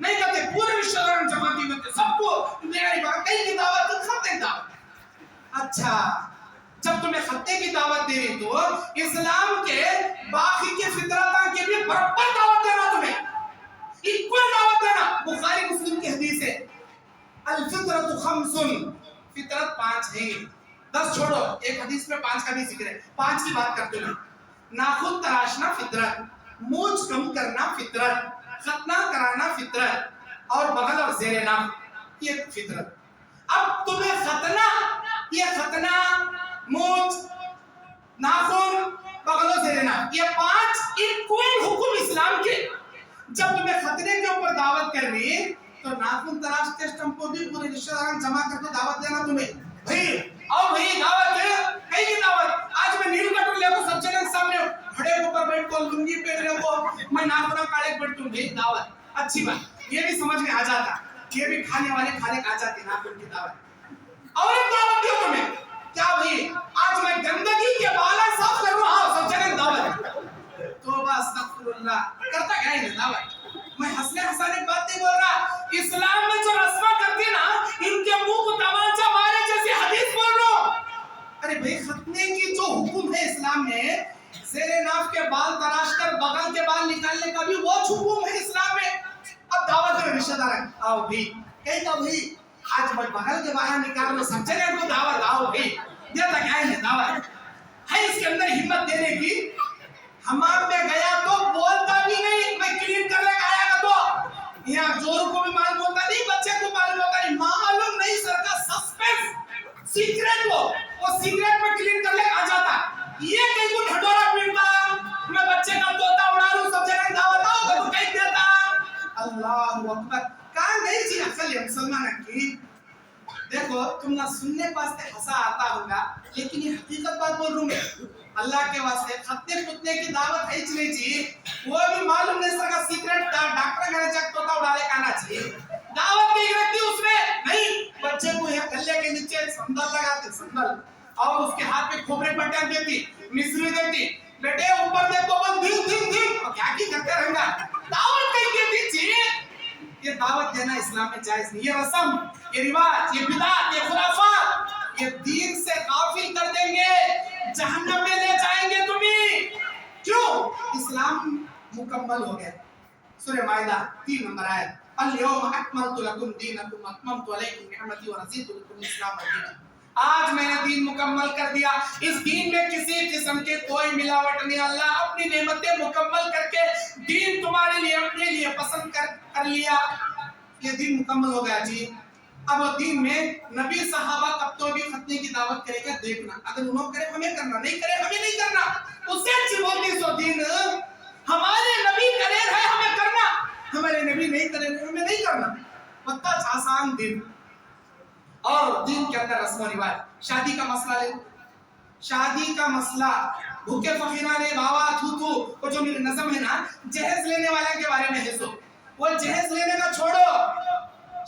नहीं करते। पूरे रिश्तेदार जमा की करते, सबको मेरी बात कहीं की दावत, तो खतने दावत। अच्छा, जब तुम्हें खतने की दावत दे रही तो इस्लाम के बाकी के फितरत के भी बराबर दावत देना, तुम्हें इक्वल दावत देना। बुखारी मुस्लिम की हदीस है, अल फितरतु खम्सुन, फितरत 5 है। 10 छोड़ो, एक हदीस में 5 का भी जिक्र है, 5 की बात करते हैं। नाखून तराशना फितरत, मूंछ कम करना फितरत, खतना कराना फितरत, और बगल और ज़ेरे नाफ ये फितरत। अब तुम्हें खतना, ये खतना, मूंछ, नाखून, बगल और ज़ेरे नाफ, ये 5 इक्वल हुक्म इस्लाम के। जब तुम्हें खतने के ऊपर दावत कर रही तो नाखून तराश के स्टंप को भी पूरे रिश्तेदार जमा करके दावत देना तुम्हें। भाई आओ भाई, दावत है, कहीं की दावत। आज मैं नील कटोरी लेको सब जने के सामने घड़े के ऊपर बैठ को लुंगी पहन रहे को, मैं नाखून काले बैठ तुम भाई दावत, अच्छी बात, ये भी समझ में आ जाता, ये भी खाने वाले खाने आ जाते नाखून की दावत। और एक दावत दियो तुम्हें, क्या भाई आज मैं गंदगी के बाला साफ कर रहा हूं, सब जने दावत। तौबा अस्तगफिरुल्लाह, करता क्या है दावत? मैं हंसने हंसाने बात नहीं बोल रहा। इस्लाम में जो रस्म करती ना, इनके मुंह को तमाचा मारे जैसी हदीस बोल रहा हूं। अरे भाई खतने की जो हुक्म है इस्लाम में, ज़ेरे नाफ के बाल तराश कर बगल के बाल निकालने का भी वो हुक्म है इस्लाम में। अब दावत दे रिश्तेदार, आओ भाई, कहीं तो भाई आज मैं बगल के बाहर निकाल लो, सब जने को दावत, आओ भाई, देता क्या है दावत है। इसके अंदर हिम्मत देने की। हमाम में गया तो बोलता भी नहीं, मैं क्लीन करने आया का तो यहाँ जोर को भी मालूम होता नहीं, बच्चे को मालूम होता नहीं, मालूम नहीं सर का सस्पेंस सीक्रेट, वो सीक्रेट में क्लीन करने आ जाता। ये कहीं को ढटोरा पीटता, मैं बच्चे का तोता उड़ा लूं, सब जगह दावत आओ तो कहीं देता। अल्लाहु अकबर, कहां गई थी अकल ये मुसलमान की? देखो तुम ना सुनने पास हंसा आता होगा, लेकिन ये हकीकत बात बोल रहा हूं मैं। अल्लाह के वास्ते खतने कुतने की दावत है नहीं चाहिए, वो भी मालूम नहीं सका सीक्रेट डॉक्टर का चेक तो उड़ाले खाना चाहिए, दावत नहीं रखती उसने, नहीं बच्चे को यह गले के नीचे संदल लगाते संदल, और उसके हाथ में खोपरे बटन देती, मिश्री देती, बेटे ऊपर देखो बस धीम धीम धीम, और क्या की करते रहेगा, दावत कहीं देती चाहिए, ये दावत देना इस्लाम में जायज नहीं, ये रस्म, ये रिवाज, ये बिदात, ये खुराफात, ये दीन से गाफिल कर देंगे, जहन्नम में ले जाएंगे तुम्हें। क्यों? इस्लाम मुकम्मल हो गया। सूरह माइदा 3 नंबर आयत, अल-यौम अकमलतु लकुम दीनकुम व अतममतु अलैकुम निअमती व रज़ीतु लकुम इस्लाम दीना। आज मैंने दीन मुकम्मल कर दिया, इस दीन में किसी किस्म के कोई मिलावट नहीं, अल्लाह अपनी नेमतें मुकम्मल करके दीन तुम्हारे लिए अपने लिए पसंद कर लिया, ये दीन मुकम्मल हो गया जी। अब दीन में नबी सहाबा कब तो भी खतने की दावत करेगा, देखना, अगर उन्होंने करे हमें करना, नहीं करे हमें नहीं करना, उससे अच्छी बोलती सो दीन, हमारे नबी करे है हमें करना, हमारे नबी नहीं करे हमें नहीं करना, पक्का आसान दीन। और दीन के अंदर रस्म रिवाज, शादी का मसला ले, शादी का मसला, भूखे फकीरा ने बाबा थू थू, वो जो मेरी नज़म है ना, जहेज लेने वाले के बारे में है, सो वो जहेज लेने का छोड़ो,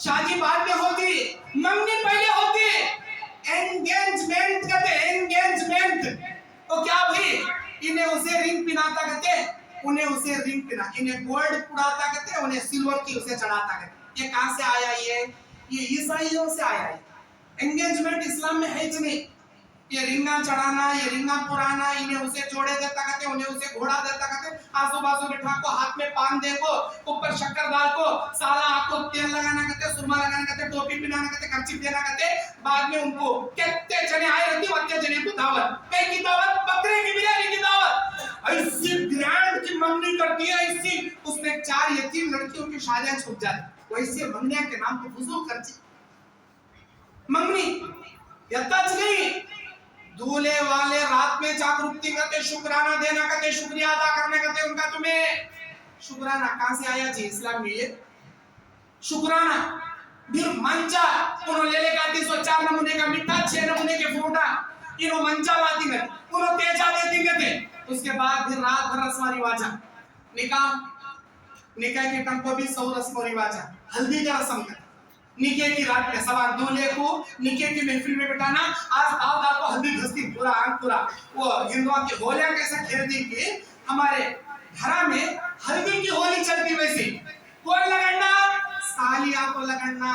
शादी बाद में होती, मंगनी पहले होती, एंगेजमेंट कहते, एंगेजमेंट, तो क्या भाई इन्हें उसे रिंग पिनाता कहते, उन्हें उसे रिंग पिना, इन्हें गोल्ड पुराता कहते, उन्हें सिल्वर की उसे चढ़ाता कहते। ये कहां से आया, ये ईसाइयों से आया है। एंगेजमेंट इस्लाम में है ही नहीं, ये रिंगा चढ़ाना, ये रिंगा पुराना, इन्हें उसे जोड़े देता कहते, उन्हें उसे घोड़ा देता कहते, आजू बाजू बिठा को, हाथ में पान दे को, ऊपर शक्कर डाल को, साला आंखों तेल लगाना कहते, सुरमा लगाना कहते, टोपी पहनाना कहते, कर्चिफ देना कहते, बाद में उनको कितने जने आए रहती, वत्ते जने को दावत, कई की दावत, बकरे की बिरयानी की दावत, ऐसी ग्रैंड की मंगनी करती है, ऐसी उसमें 4 यतीम लड़कियों की शादियां छूट जाती, वैसे मंगनिया के नाम पे फजूल खर्ची, मंगनी यत्ताच नहीं, दूल्हे वाले रात में जागरूकती करते, शुक्राना देना करते, शुक्रिया अदा करने करते, उनका तुम्हें शुक्राना कहां से आया जी इस्लाम में, ये शुक्राना फिर मंचा, उन्होंने ले लेगा 304 नमूने का मिठा, 6 नमूने के फ्रूटा, इन्हों मंचा लाती है, उन्हों तेजा देती कहते, उसके बाद फिर रात भर रस्म रिवाजा, निकाह के टाइम को भी 100 रस्म रिवाजा, हल्दी का रस्म है, निकाह की रात में सवार दूल्हे को निकाह की महफिल में बिठाना, आज दाव दाव को हल्दी घसती पूरा आंख पूरा, वो हिंदुओं की होलियां कैसा खेलती कि हमारे घर में हल्दी की होली चलती, वैसे कौन लगड़ना, सालिया को लगड़ना,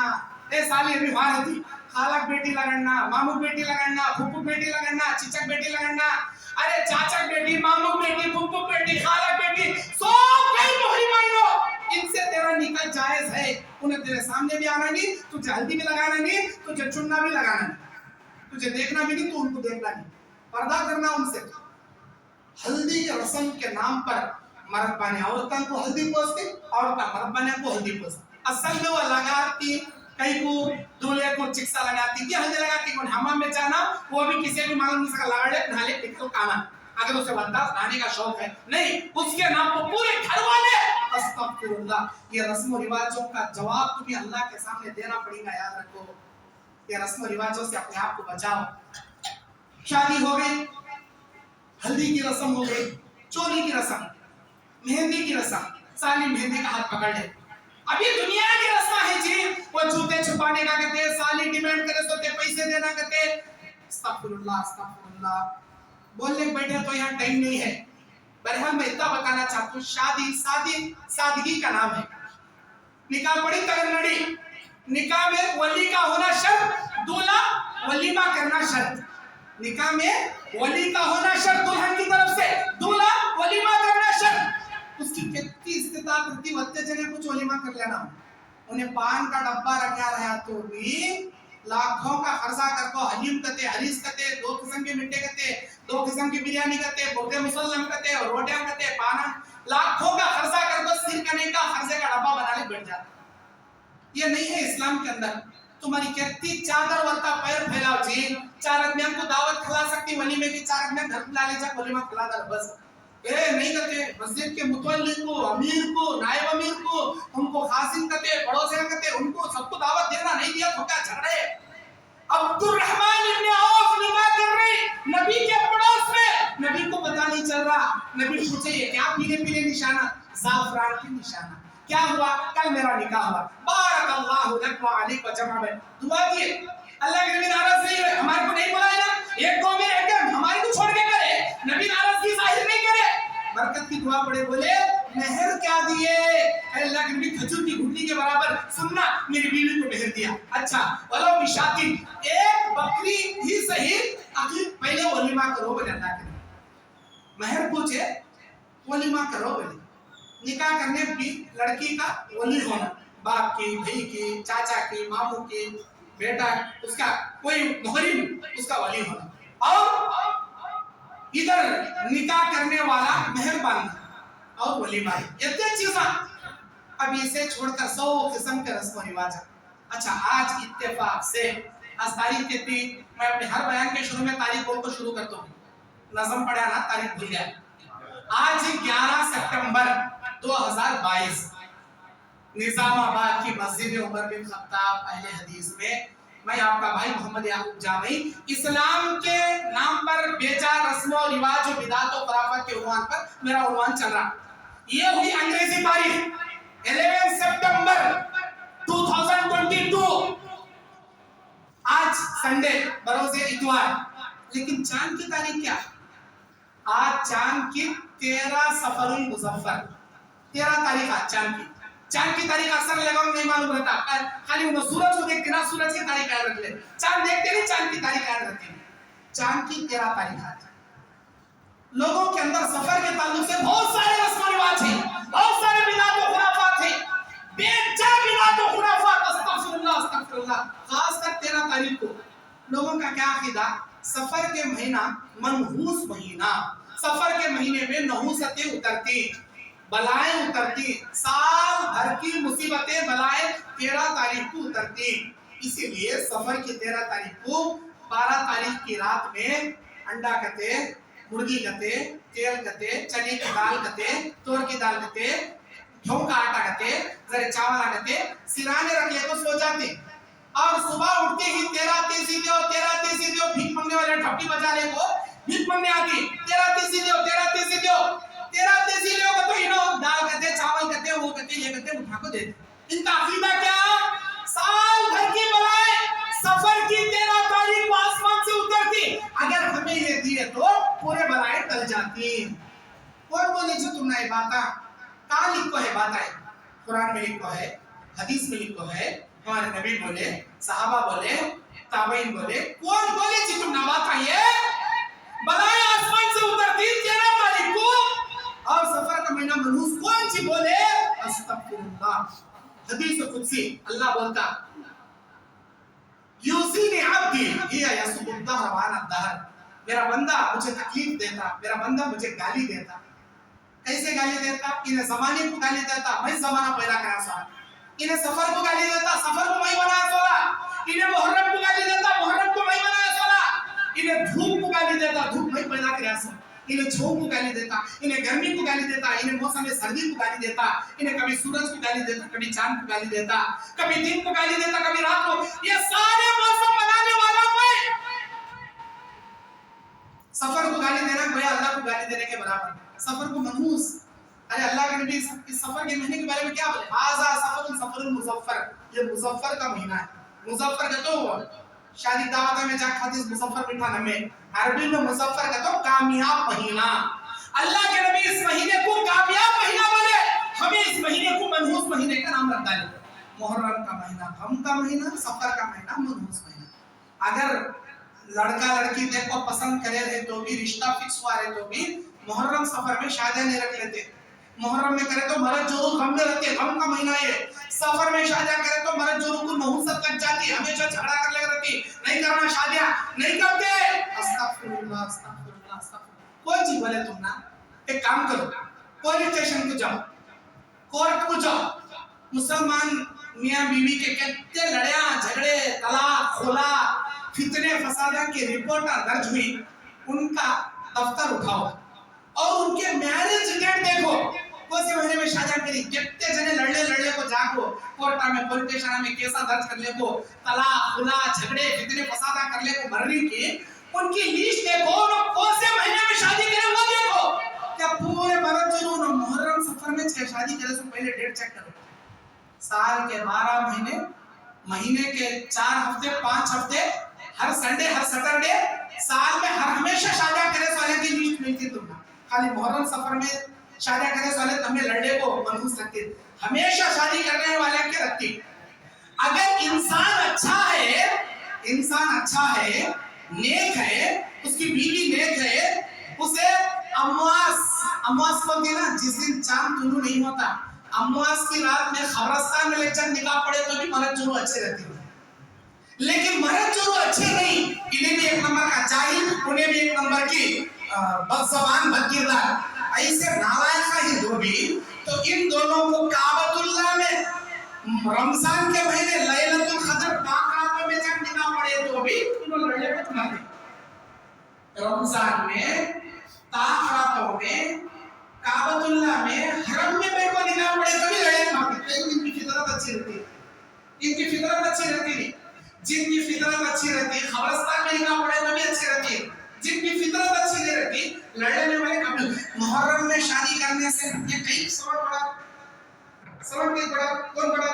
ए साली अभी वहां थी, खालक बेटी लगड़ना, मामू बेटी लगड़ना, फूफू बेटी लगड़ना, चिचक बेटी लगड़ना, अरे चाचक बेटी, मामू बेटी, फूफू बेटी, खालक बेटी, सब कई मोहरी मान लो, इनसे तेरा निकाह जायज है, उन्हें तेरे सामने भी आना नहीं, तुझे हल्दी भी लगाना नहीं, तुझे चुन्ना भी लगाना नहीं, तुझे देखना भी नहीं, तो उनको देखना नहीं, पर्दा करना उनसे। हल्दी के रस्म के नाम पर मर्द बने औरतों को हल्दी पोसते, औरतें मर्द बने को हल्दी पोसते, असल में वो लगाती, कई को दूल्हे को चिक्सा लगाती, क्या हल्दी लगाती, कौन हमाम में जाना, वो भी किसी भी मालूम नहीं सका, लाड़े ढाले निकल काना, अगर उसे बंदास खाने का शौक है, नहीं, उसके नाम पर पूरे घर वाले अस्तगफिरुल्लाह, ये रस्म रिवाजों का जवाब तुम्हें अल्लाह के सामने देना पड़ेगा, याद रखो, ये रस्म रिवाजों से अपने आप को बचाओ। शादी हो गई, हल्दी की रस्म हो गई, चोली की रस्म, मेहंदी की रस्म, साली मेहंदी का हाथ पकड़ ले, अभी दुनिया की रस्म है जी, वो जूते छुपाने का कहते, साली डिमांड करे तो पैसे देना कहते, अस्तगफिरुल्लाह अस्तगफिरुल्लाह, बोलने बैठे तो यहाँ टाइम नहीं है, बहरहाल मैं इतना बताना चाहता हूँ, शादी सादगी का नाम है, निकाह पड़ी तगन्नड़ी, निकाह में वली का होना शर्त, दूल्हा वलीमा करना शर्त, निकाह में वली का होना शर्त, दुल्हन की तरफ से दूल्हा वलीमा करना शर्त, उसकी कितनी इस्तिताअत रहती, वत्ते जने कुछ वलीमा कर लेना, उन्हें पान का डब्बा रखा रहा तो भी लाखों का खर्चा करको, हलीम कहते, हरीस कहते, 2 किस्म के मिठे कहते, 2 किस्म की बिरयानी कहते, बोटे मुसल्लम कहते, रोटियां कहते, पाना, लाखों का खर्चा करको सिर करने का खर्चे का डब्बा बना ले बैठ जाता, ये नहीं है इस्लाम के अंदर। तुम्हारी कितनी चादर वरता पैर फैलाओ जी, 4 आदमियों को दावत खिला सकती, वलीमे की 4 आदमी घर बुला ले जा, वलीमा खिला दे बस, नहीं करते, मस्जिद के मुतवल्ली को, अमीर को, नायब अमीर को, उनको खासिम कहते, पड़ोसी कहते, उनको सबको दावत देना, नहीं दिया तो क्या झगड़े। अब्दुर्रहमान इब्न औफ निकाह कर रहे नबी के पड़ोस में, नबी को नबी पूछे ये क्या पीले पीले निशाना? ज़ाफ़रान की निशाना। क्या हुआ? कल मेरा निकाह हुआ। बारकल्लाहु लक व अलैक व जमा बैन। दुआ दिए। अल्लाह के नबी नाराज नहीं हुए, हमारे को नहीं बुलाया ना, एक कौम में रहकर हमारे को छोड़ के करे, नबी नाराजगी जाहिर नहीं करे, बरकत की दुआ पड़े, बोले मेहर क्या दिए? अल्लाह के नबी खजूर की घुटनी के बराबर, सुनना, मेरी बीवी को मेहर दिया। अच्छा, वलो बिशाती, एक बकरी ही सही, आखिर पहले वलीमा करो बोले अल्लाह के नबी। मेहर पूछे, वलीमा करो बोले। निकाह करने भी लड़की का वली होना, बाप की, भाई की, चाचा की, मामू की, बेटा उसका कोई मुहरिम उसका वली होना, और इधर निकाह करने वाला मेहर बांधना और वलीमा, इतने चीज़। अब इसे छोड़कर 100 किस्म के रस्म रिवाज। अच्छा, आज इत्तेफाक से आज तारीख कितनी? मैं अपने हर बयान के शुरू में तारीख बोल को शुरू करता हूँ, नज़म पढ़ा ना, तारीख भूल गया। आज 11 सितंबर 2022 निजामाबाद की मस्जिद उमर बिन खत्ताब अहले हदीस में मैं आपका भाई मोहम्मद याकूब जामी इस्लाम के नाम पर बेजार रस्मों रिवाज और बिदात और खराफत के उन्वान पर मेरा उन्वान चल रहा। ये हुई अंग्रेजी तारीख 11 सितंबर 2022, आज संडे बरोज़े इतवार, लेकिन चांद की तारीख क्या? आज चांद की 13 सफरुल मुज़फ्फर, 13 तारीख आज चांद की। चांद की तारीख अक्सर लोगों नहीं मालूम रहता, खाली उन्हें सूरज को देखते ना, सूरज की तारीख याद रख ले, चांद देखते नहीं, चांद की तारीख याद रखते नहीं। चांद की 13 तारीख आज। लोगों के अंदर सफर के ताल्लुक से बहुत सारे रस्म रिवाज हैं, बहुत सारे बिदात और खुराफात हैं, बेचार बिदात और खुराफात, अस्तगफिरुल्लाह अस्तगफिरुल्लाह। खासकर 13 तारीख को लोगों का क्या अकीदा? सफर के महीना मनहूस महीना, सफर के महीने में नहूसतें उतरती, बलाएं उतरती, साल भर की मुसीबतें बलाएं 13 तारीख को उतरती। इसीलिए सफर की 13 तारीख को 12 तारीख की रात में अंडा कते, मुर्गी कते, तेल कते, चने की दाल कते, तोर की दाल कते, गेहूं का आटा कते, जरे चावल कते, सिराने रख ले तो सो जाते, और सुबह उठते ही 13 तीसी दो, 13 तीसी दो, भीख मांगने वाले ढप्पी बजाने को भीख मांगने आती, 13 तीसी दो, 13 तीसी दो, 13 तीसी लोग तो इनो दाल कते, चावल कते, वो कते, ये कते, उठा को देते। इनका अकीदा क्या? साल भर की बलाएं सफर की 13 तारीख को आसमान से उतरती, अगर हमें ये दिए तो पूरे बलाएं टल जाती। कौन बोले जो तुमने ये बात कहाँ लिखो है? बात है कुरान में लिखो है, हदीस में लिखो है, हमारे नबी बोले, सहाबा बोले, ताबईन बोले, कौन बोले जी तुम बात है? बलाएं आसमान से उतरती 13 तारीख को, और सफर का महीना मनहूस कौन सी बोले? अस्तगफिरुल्लाह। हदीस कुदसी अल्लाह बोलता, यूसीनी अब्दी हिया यसुबुद्दहर व अना दहर, मेरा बंदा मुझे तकलीफ देता, मेरा बंदा मुझे गाली देता। कैसे गाली देता? इन्हें ज़माने को गाली देता, मैं ज़माना पैदा करा सोला, इन्हें सफर को गाली देता, सफर को मैं बनाया सोला, इन्हें मुहर्रम को गाली देता, मुहर्रम को मैं बनाया सोला, इन्हें धूप को गाली देता, धूप मैं पैदा करा सोला, इन्हें छाँव को गाली देता, इन्हें गर्मी को गाली देता, इन्हें मौसम में सर्दी को गाली देता, इन्हें कभी सूरज को गाली देता, कभी चांद को गाली देता, कभी दिन को गाली देता, कभी रात को। ये सारे मौसम बनाने वाला मैं, सफर को गाली देना गोया अल्लाह को गाली देने के बराबर, सफर को मनहूस। अरे अल्लाह के नबी इस सफर के महीने के बारे में क्या बोले? हाज़ा सफरुल मुज़फ्फर, ये मुज़फ्फर का महीना है। मुज़फ्फर का तो शादी दावत में जा हदीस मुज़फ्फर मिठा नाम है, अरबी में मुज़फ्फर का तो कामयाब महीना। अल्लाह के नबी इस महीने को कामयाब महीना बोले, हमें इस महीने को मनहूस महीने का नाम रखा है। मुहर्रम का महीना गम का महीना, सफर का महीना मनहूस महीना। अगर लड़का लड़की देखो पसंद करे रहे तो भी, रिश्ता फिक्स हुआ रहे तो भी मुहर्रम सफर में शादियां नहीं रख लेते। मुहर्रम में करे तो मर्द जोरू गम में रहते, गम का महीना ये। सफर में शादियां करे तो मर्द जोरू को नहुसत लग जाती, हमेशा झगड़ा कर लग रहती, नहीं करना शादियां, नहीं करते। अस्तगफिरुल्लाह अस्तगफिरुल्लाह अस्तगफिरुल्लाह। कोई चीज बोले तुम ना, एक काम करो, पुलिस स्टेशन को जाओ, कोर्ट को जाओ, मुसलमान मियां बीवी के कितने लड़ाइयां झगड़े, तलाक खुला, फितने फसादा की रिपोर्ट दर्ज हुई, उनका दफ्तर उठाओ और उनके मैरिज डेट देखो, कौन से महीने में शादी करी, कितने जने लड़ने को जाको कोर्ट में, पुलिस स्टेशन में केस दर्ज कर ले को, तलाक खुला, झगड़े फितने फसादा कर ले को, मरने की उनकी लिस्ट देखो, कौन से महीने में शादी करे वो देखो। क्या पूरे भारत जो मुहर्रम सफर में शादी करे से पहले डेट चेक करो। साल के 12 महीने, महीने के 4 हफ्ते, 5 हफ्ते, हर संडे, हर सैटरडे, साल में हर हमेशा शादी करे वाले की लिस्ट मिलती तुमको। खाली मुहर्रम सफर में शादी करे वाले तब में लड़े को मनहूस रखते, हमेशा शादी करने वाले के रखती। अगर इंसान अच्छा है, नेक है, उसकी बीवी नेक है, उसे अमावास को ना जिस दिन चांद तुलू नहीं होता, अमावास की रात में खबरस्तान में लेकर निकाह पड़े तो भी मर्द जोरू अच्छे रहती है। लेकिन मर्द जोरू अच्छे नहीं, इन्हें भी एक नंबर का जाहिल, उन्हें भी एक नंबर की बदज़बान, बदकिरदार, ऐसे नालायक है दो भी। तो इन दोनों को काबतुल्लाह में रमजान के महीने लैलतुल क़द्र रात में जब निकाह पड़े तो भी उन्होंने लड़े को तुम्हारे रमजान में ताक़रातों में काबतुल्लाह में हरम में मेरे को निकाह पड़े तो भी लड़े मारते। लेकिन इनकी फितरत अच्छी रहती है, इनकी फितरत अच्छी रहती नहीं। जिनकी फितरत अच्छी रहती है खबरस्तान में निकाह पड़े तो भी अच्छी रहती है, जिनकी फितरत अच्छी नहीं रहती लड़ने वाले कभी। मुहर्रम में शादी करने से ये कई सबक नहीं पड़ा। कौन पड़ा?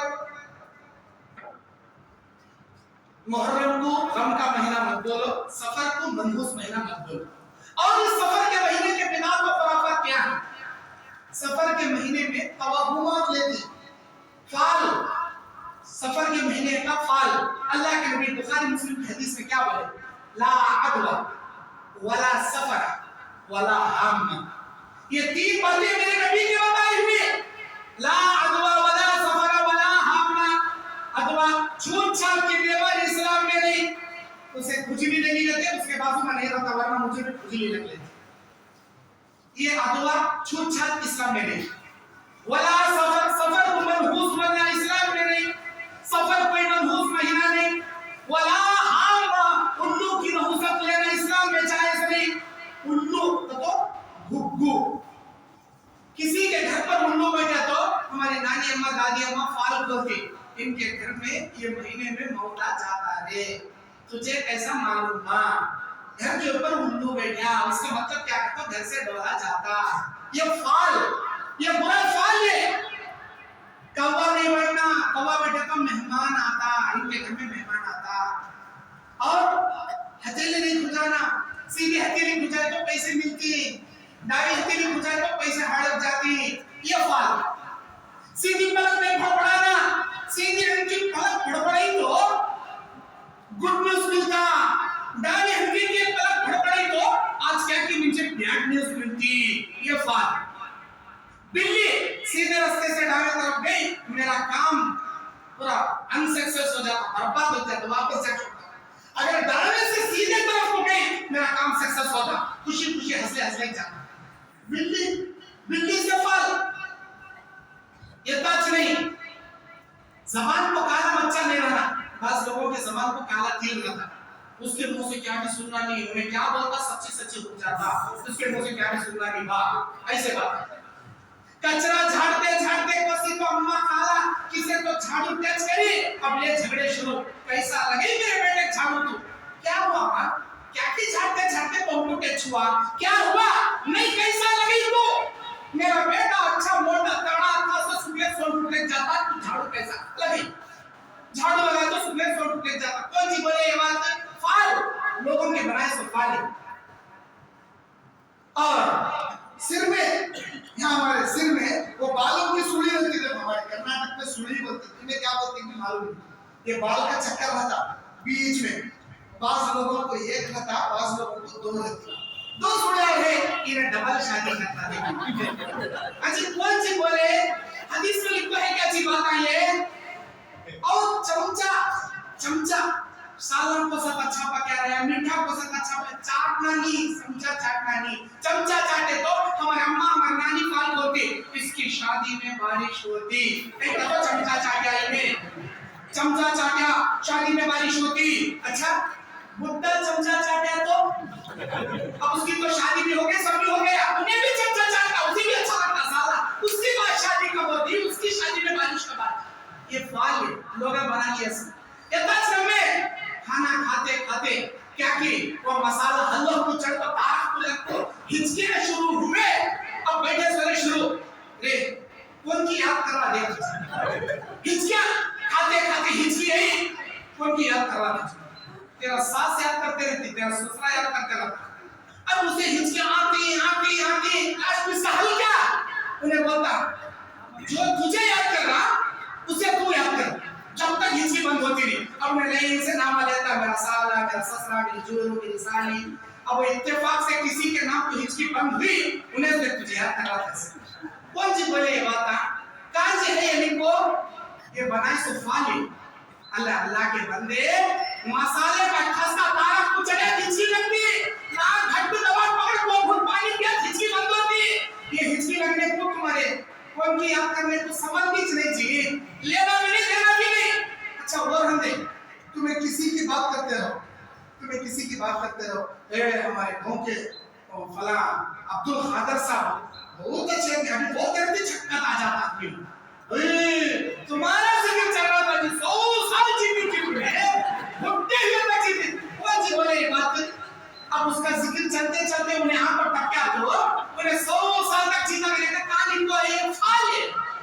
मुहर्रम को गम का महीना मत बोलो, सफर को मनहूस महीना मत बोलो। और इस सफर के महीने के बिना तो खराफात क्या है? सफर के महीने में तवहुमात लेती फाल, सफर के महीने का फाल। अल्लाह के नबी बुखारी मुस्लिम की हदीस में क्या बोले? ला अदवा वला सफर वला हाम। ये तीन बातें मेरे नबी के बताए हुए, ला अदवा वला सफर वला हाम। अदवा छूट छाप के व्यवहार इस्लाम में नहीं, उसे कुछ भी नहीं लगते, उसके बाजू में नहीं रहता, वरना मुझे भी खुजली लग लेती। ये अदवा छूट छाप इस्लाम में नहीं। वला सफर, सफर मनहूस महीना इस्लाम में नहीं, सफर कोई मनहूस महीना नहीं। वला हाम, उल्लू की नहुसत लेना इस्लाम में जायज नहीं। उल्लू तो घुग्गू, किसी के घर पर उल्लू बैठा तो हमारी नानी अम्मा, दादी अम्मा फाल बोलती, इनके घर में ये महीने में मौला जाता रे, तुझे कैसा मालूम? घर के ऊपर उल्लू बैठा, उसका मतलब क्या कहता? घर से डोला जाता। ये फाल, ये बुरा फाल है। कौवा नहीं बैठना, कौवा बैठे तो मेहमान आता, इनके घर में मेहमान आता। और हथेली नहीं खुजाना, सीधी हथेली खुजाए तो पैसे मिलती, दाई हथेली खुजाए तो पैसे हड़प जाती। ये फाल। सीधी पलक नहीं फड़फड़ाना, सीधी उनकी पलक फड़फड़ाई तो गुड न्यूज मिलता, दाई हथेली की पलक फड़फड़ाई तो आज क्या की नीचे बैड न्यूज मिलती। ये फाल। बिल्ली सीधे रास्ते से दाएं तरफ गई, मेरा काम पूरा अनसक्सेस हो जाता, बर्बाद हो जाता, वापस जा सकता। अगर दाएं से सीधे तरफ हो गई, मेरा काम सक्सेस होता, खुशी खुशी हंसते हंसते जाता। बिल्ली से फल। ये तच नहीं, जबान को काला बच्चा नहीं रहना। बस लोगों के जबान को काला तिल रहता, उसके मुंह से क्या भी सुनना नहीं, उन्हें क्या बोलता सच्ची सच्ची हो जाता, उसके मुंह से क्या भी सुनना नहीं। बात ऐसे बात। कचरा झाड़ते झाड़ते किसी को अम्मा खाला, किसी तो झाड़ू टच करी, अब ये झगड़े शुरू। कैसा लगे मेरे बेटे झाड़ू? तू क्या हुआ मां? क्या की झाड़ते झाड़ते तुमको टच हुआ? क्या हुआ? नहीं कैसा लगी तू? मेरा बेटा अच्छा मोटा तगड़ा था, तो सुबह सो उठ जाता, तू झाड़ू कैसा लगी? झाड़ू लगा तो सुबह सो उठ जाता। कौन सी बोले ये बात? फाल, लोगों के बनाए सो फाल। और सिर में, यहाँ हमारे सिर में वो बालों की सूढ़ी होती थी, हमारे कर्नाटक में सूढ़ी बोलती थी, इन्हें क्या बोलती थी मालूम नहीं। ये बाल का चक्कर रहता बीच में, बाज लोगों को एक रहता, बाज लोगों को दो रहती। दो सूढ़ियां है, इन्हें डबल शादी करता है। अच्छा कौन सी बोले? हदीस में लिखा है क्या ची बात है? और चमचा सालन को सब अच्छा पका रहा है, मीठा को सब अच्छा चाटना नहीं, चमचा चाटना नहीं। चमचा चाटे तो हमारे अम्मा हमारी नानी फाल होती, इसकी शादी में बारिश होती। एक तो चमचा चाटा इन्हें, चमचा चाटा शादी में बारिश होती। अच्छा बुड्ढा चमचा चाटा तो अब उसकी तो शादी भी हो गई, सब भी हो गया, उन्हें भी चमचा चाटा, उसी भी अच्छा लगता साला, उसकी बात शादी कब होती? उसकी शादी में बारिश कब आती? ये फाल है, लोग बना लिया सब। ये दस में खाना खाते खाते क्या की वो मसाला हल्ला को चढ़ को ताक को हिचके शुरू हुए, दूसरा याद करते रहता। अब उसे हिचकी आती आती आती लास्ट में सहल क्या उन्हें बोलता जो तुझे याद कर रहा उसे तू याद कर, जब तक हिचकी बंद होती नहीं। अब मैं नहीं इनसे नाम लेता, मेरा साला, मेरा ससुरा, मेरी जोरू, मेरी साली। अब वो इत्तेफाक से किसी के नाम पे हिचकी बंद हुई, उन्हें से तुझे याद कर रहा था। कौन जी बोले ये बात? कहाँ से है ये लिखो? ये बनाई सुफाली। अल्लाह अल्लाह के बंदे, मसाले का खस्ता तारा को चढ़े हिचकी लगती, नाक घट दबा पकड़ को घुट पानी पिया हिचकी बंद होती। ये हिचकी लगने को तुम्हारे कौन की याद करने को समझ भी नहीं चाहिए, लेना भी नहीं देना भी नहीं। अच्छा और हम देख, तुम्हें किसी की बात करते रहो, तुम्हें किसी की बात करते रहो, ए हमारे गांव के फला अब्दुल कादर साहब बहुत अच्छे हैं, अभी बहुत देर में छक्का आ जाता आदमी। ए तुम्हारा जिक्र चल रहा था, 100 साल जीती थी तुम्हें, घुटते हुए बची थी। कौन जी बोले ये बात? अब उसका जिक्र चलते चलते उन्हें यहाँ पर टपका दो, उन्हें 100 साल तक जीता रहता। कहानी को ये फाल है,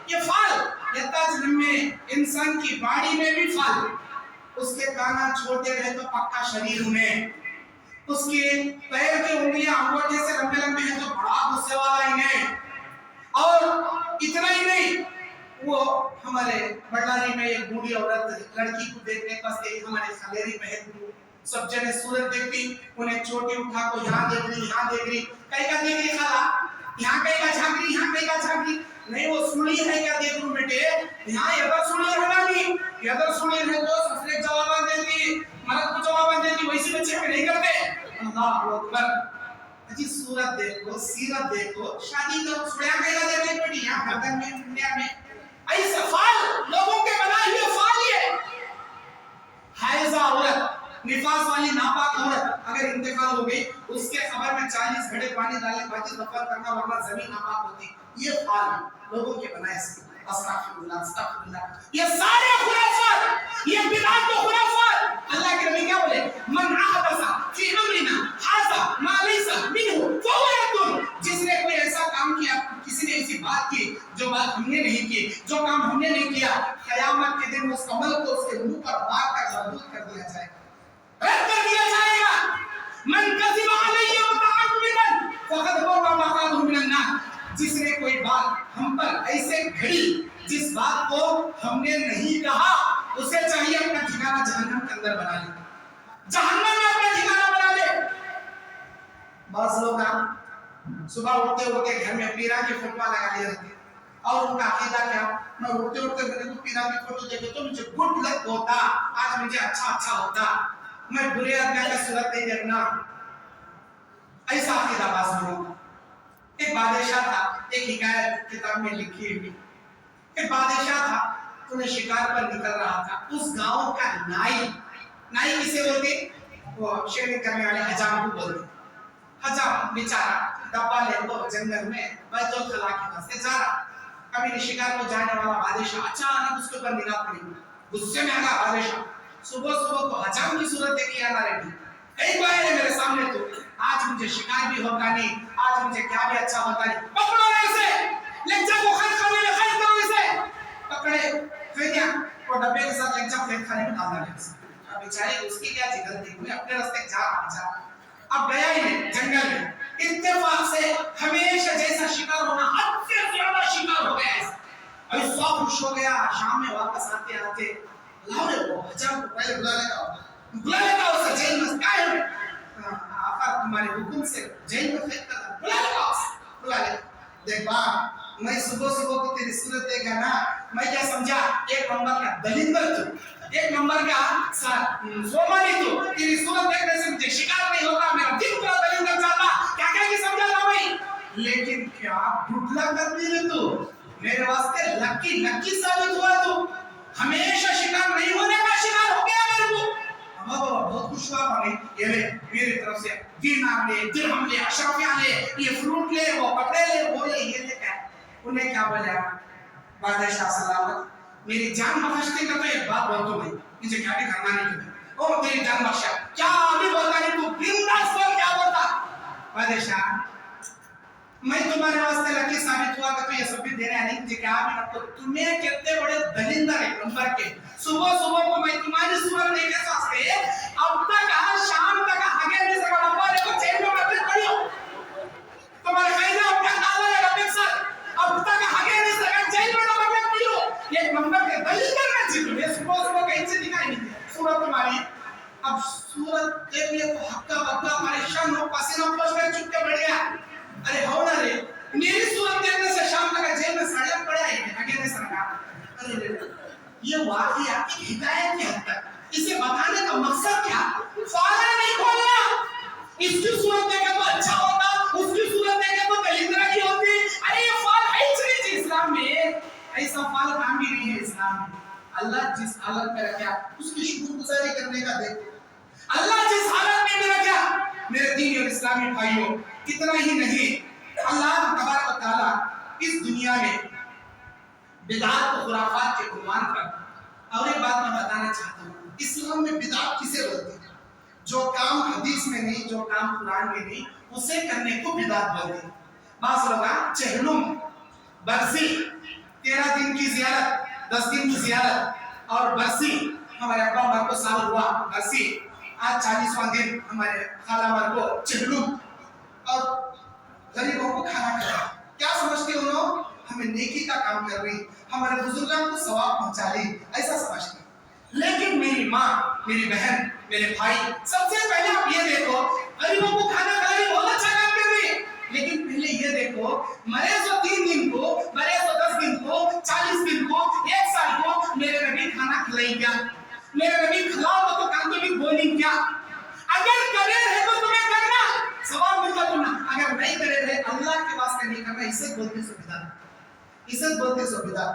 ये फाल ये तजम में इंसान की बॉडी में भी फाल। उसके कान छोटे रहे तो पक्का शरीर में, उसके पैर की उंगलियां अंगूठे से लंबे लंबे हैं तो बड़ा गुस्से वाला इन्हें। और इतना ही नहीं, वो हमारे बड़लारी में एक बूढ़ी औरत लड़की को देखने बस गई, हमारे खलेरी बहन को सब जने सूरत देखती, उन्हें चोटी उठा को यहाँ देख रही, यहाँ देख रही, कहीं का देख रही खाला, यहाँ कहीं का झांक रही, यहाँ कहीं का झांक रही। नहीं वो सुनी है क्या देख लूं बेटे, यहाँ इधर सुनी है ना नहीं, इधर सुनी है तो ससुरे जवाब देती, मर्द को जवाब देती, वैसे बच्चे नहीं करते। अल्लाह अकबर। जी सूरत देखो, सीरत देखो, शादी करो, सुड़िया कहीं देख ले बेटी, यहाँ गर्दन में इंडिया में ऐसे फाल लोगों के बनाए हुए फाल ये हाइजा औरत, निफास वाली नापाक औरत अगर इंतकाल हो गई, उसके खबर में 40 घड़े पानी डाले बाकी दफन करना, वरना जमीन नापाक होती। ये फाल लोगों के बनाए से अस्तगफिरुल्लाह अस्तगफिरुल्लाह, ये सारे खुराफात, ये बिदअत तो खुराफात। अल्लाह के नबी क्या बोले? मन अहदसा फी अमरिना हाज़ा मा लैसा मिनहु फहुवा, जिसने कोई ऐसा काम किया, किसी ने ऐसी बात की जो बात हमने नहीं की, जो काम हमने नहीं किया, क़यामत के दिन उस अमल को उसके मुंह पर मार कर मरदूद कर दिया जाएगा, रद्द कर दिया जाएगा। मन कज़िबा अलैहि मुतअम्मिदन फक़द बर्रा मक़ादहु मिनन नार, जिसने कोई बात हम पर ऐसे घड़ी जिस बात को हमने नहीं कहा, उसे चाहिए अपना ठिकाना जहन्नम के अंदर बना ले, जहन्नम में अपना ठिकाना बना ले। बस लोग सुबह उठते उठते घर में पीरा की फोटो लगा लिए रहते, और उनका अकीदा क्या? मैं उठते उठते मैंने तो पीरा की फोटो देखी तो मुझे गुड लक होता, आज मुझे अच्छा होता, मैं बुरे आदमी का सूरत नहीं देखना। ऐसा अकीदा बास में एक बादशाह था, एक हिकायत किताब में लिखी हुई। एक बादशाह था, उन्हें शिकार पर निकल रहा था। उस गांव का नाई किसे बोलते? वो शेर करने वाले हजाम को बोलते। हजाम बेचारा डब्बा लेकर जंगल में बैतुल खला के पास से जा रहा। कभी शिकार को जाने वाला बादशाह अचानक उसके ऊपर निगाह पड़ी, गुस्से में आ गया बादशाह। सुबह सुबह को हजाम की सूरत देखी आ रही थी, कई बार है मेरे सामने, तो आज मुझे शिकार भी होगा नहीं, आज मुझे क्या भी अच्छा होता नहीं, पकड़ो ऐसे लज्जा को खाने में खैर करो इसे, पकड़े फिर क्या वो डब्बे के साथ लज्जा फेंक खाने में डाल दिया। अब बेचारे उसकी क्या गलती हुई, अपने रास्ते जा अब गया ही जंगल में, इत्तेफाक से हमेशा जैसा शिकार होना हद से ज्यादा शिकार हो गया है। अभी सौ खुश हो गया, शाम में वापस आते आते लाओ रे वो हजाम को पहले बुला लेगा उसे जेल में, क्या है आका तुम्हारे हुक्म से जेल में फेंक कर बुला ले। देख बा, मैं सुबह सुबह को तेरी सूरत देखा ना, मैं क्या समझा? एक नंबर का दलिंदर तू, एक नंबर का सोमानी तू, तेरी सूरत देखने से मुझे शिकार नहीं होगा, मेरा दिल पूरा दलिंदर जाता, क्या क्या की समझा था भाई। लेकिन क्या गुटला कर दी तू, मेरे वास्ते लकी साबित हुआ तू, हमेशा शिकार नहीं होने का शिकार हो गया मेरे को। बहुत खुश हुआ भाई, ये ले मेरी तरफ से दीनार ले, दिरहम ले, अशरफिया ले, ये फ्रूट ले, वो कपड़े ले, वो ले, ये ले। क्या उन्हें क्या बोला बादशाह सलामत, मेरी जान बख्शने का तो एक बात बोल दो भाई, मुझे क्या भी करना नहीं तुम्हें, ओ तेरी जान बख्शा, क्या अभी बोलता नहीं तू बिंदास बोल, क्या बोलता? बादशाह मैं तुम्हारे वास्ते लकी साबित हुआ कि तो ये सब भी देना नहीं मुझे, क्या भी मतलब तुम्हें कितने बड़े दलिंदर है नंबर के, सुबह सुबह को मैं तुम्हारी सूरत देखे वास्ते अब तक शाम तक आगे नहीं सका इसकी सूरत देखे तो अच्छा होता, उसकी सूरत देखे तो दलिंद्रा की होती। अरे ये फल है ही नहीं इस्लाम में, ऐसा फल काम भी नहीं है इस्लाम में। अल्लाह जिस हालत में रखा उसकी शुक्रगुजारी करने का देखो। अल्लाह जिस हालत में भी रखा, मेरे दीन और इस्लामी भाइयों, कितना ही नहीं अल्लाह तबारक व तआला इस दुनिया में बिदअत और खुराफात के गुमान पर। और एक बात मैं बताना चाहता हूँ, इस्लाम में बिदअत किसे बोलते हैं? जो काम हदीस में नहीं, जो काम कुरान में नहीं, उसे करने को बिदअत बोलते हैं। बास लोग चहलुम, बरसी, 13 दिन की ज़ियारत, 10 दिन की ज़ियारत और बरसी, हमारे अब्बा अम्मा को साल हुआ बरसी, आज 40वां दिन हमारे खाला अम्मा को चहलुम, और गरीबों को खाना खिलाया। क्या समझते हो लोग? हमें नेकी का काम कर रही, हमारे बुजुर्गों को सवाब पहुंचा रही, ऐसा समझते। लेकिन मेरी माँ, मेरी बहन, मेरे भाई, सबसे पहले आप ये देखो, गरीबों को खाना खिलाई बहुत अच्छा काम कर रही है, लेकिन पहले ये देखो, मरे तो 3 दिन को, मरे तो 10 दिन को, 40 दिन को, 1 साल को मेरे नबी खाना खिलाई क्या? मेरे नबी खिलाओ तो काम तो भी बोली क्या? अगर करे रहे तो तुम्हें करना, सवाब मिलता तुम्हें। अगर नहीं करे रहे, अल्लाह के वास्ते नहीं करना, इसे बोलते सुविधा, इसे बोलते सुविधा।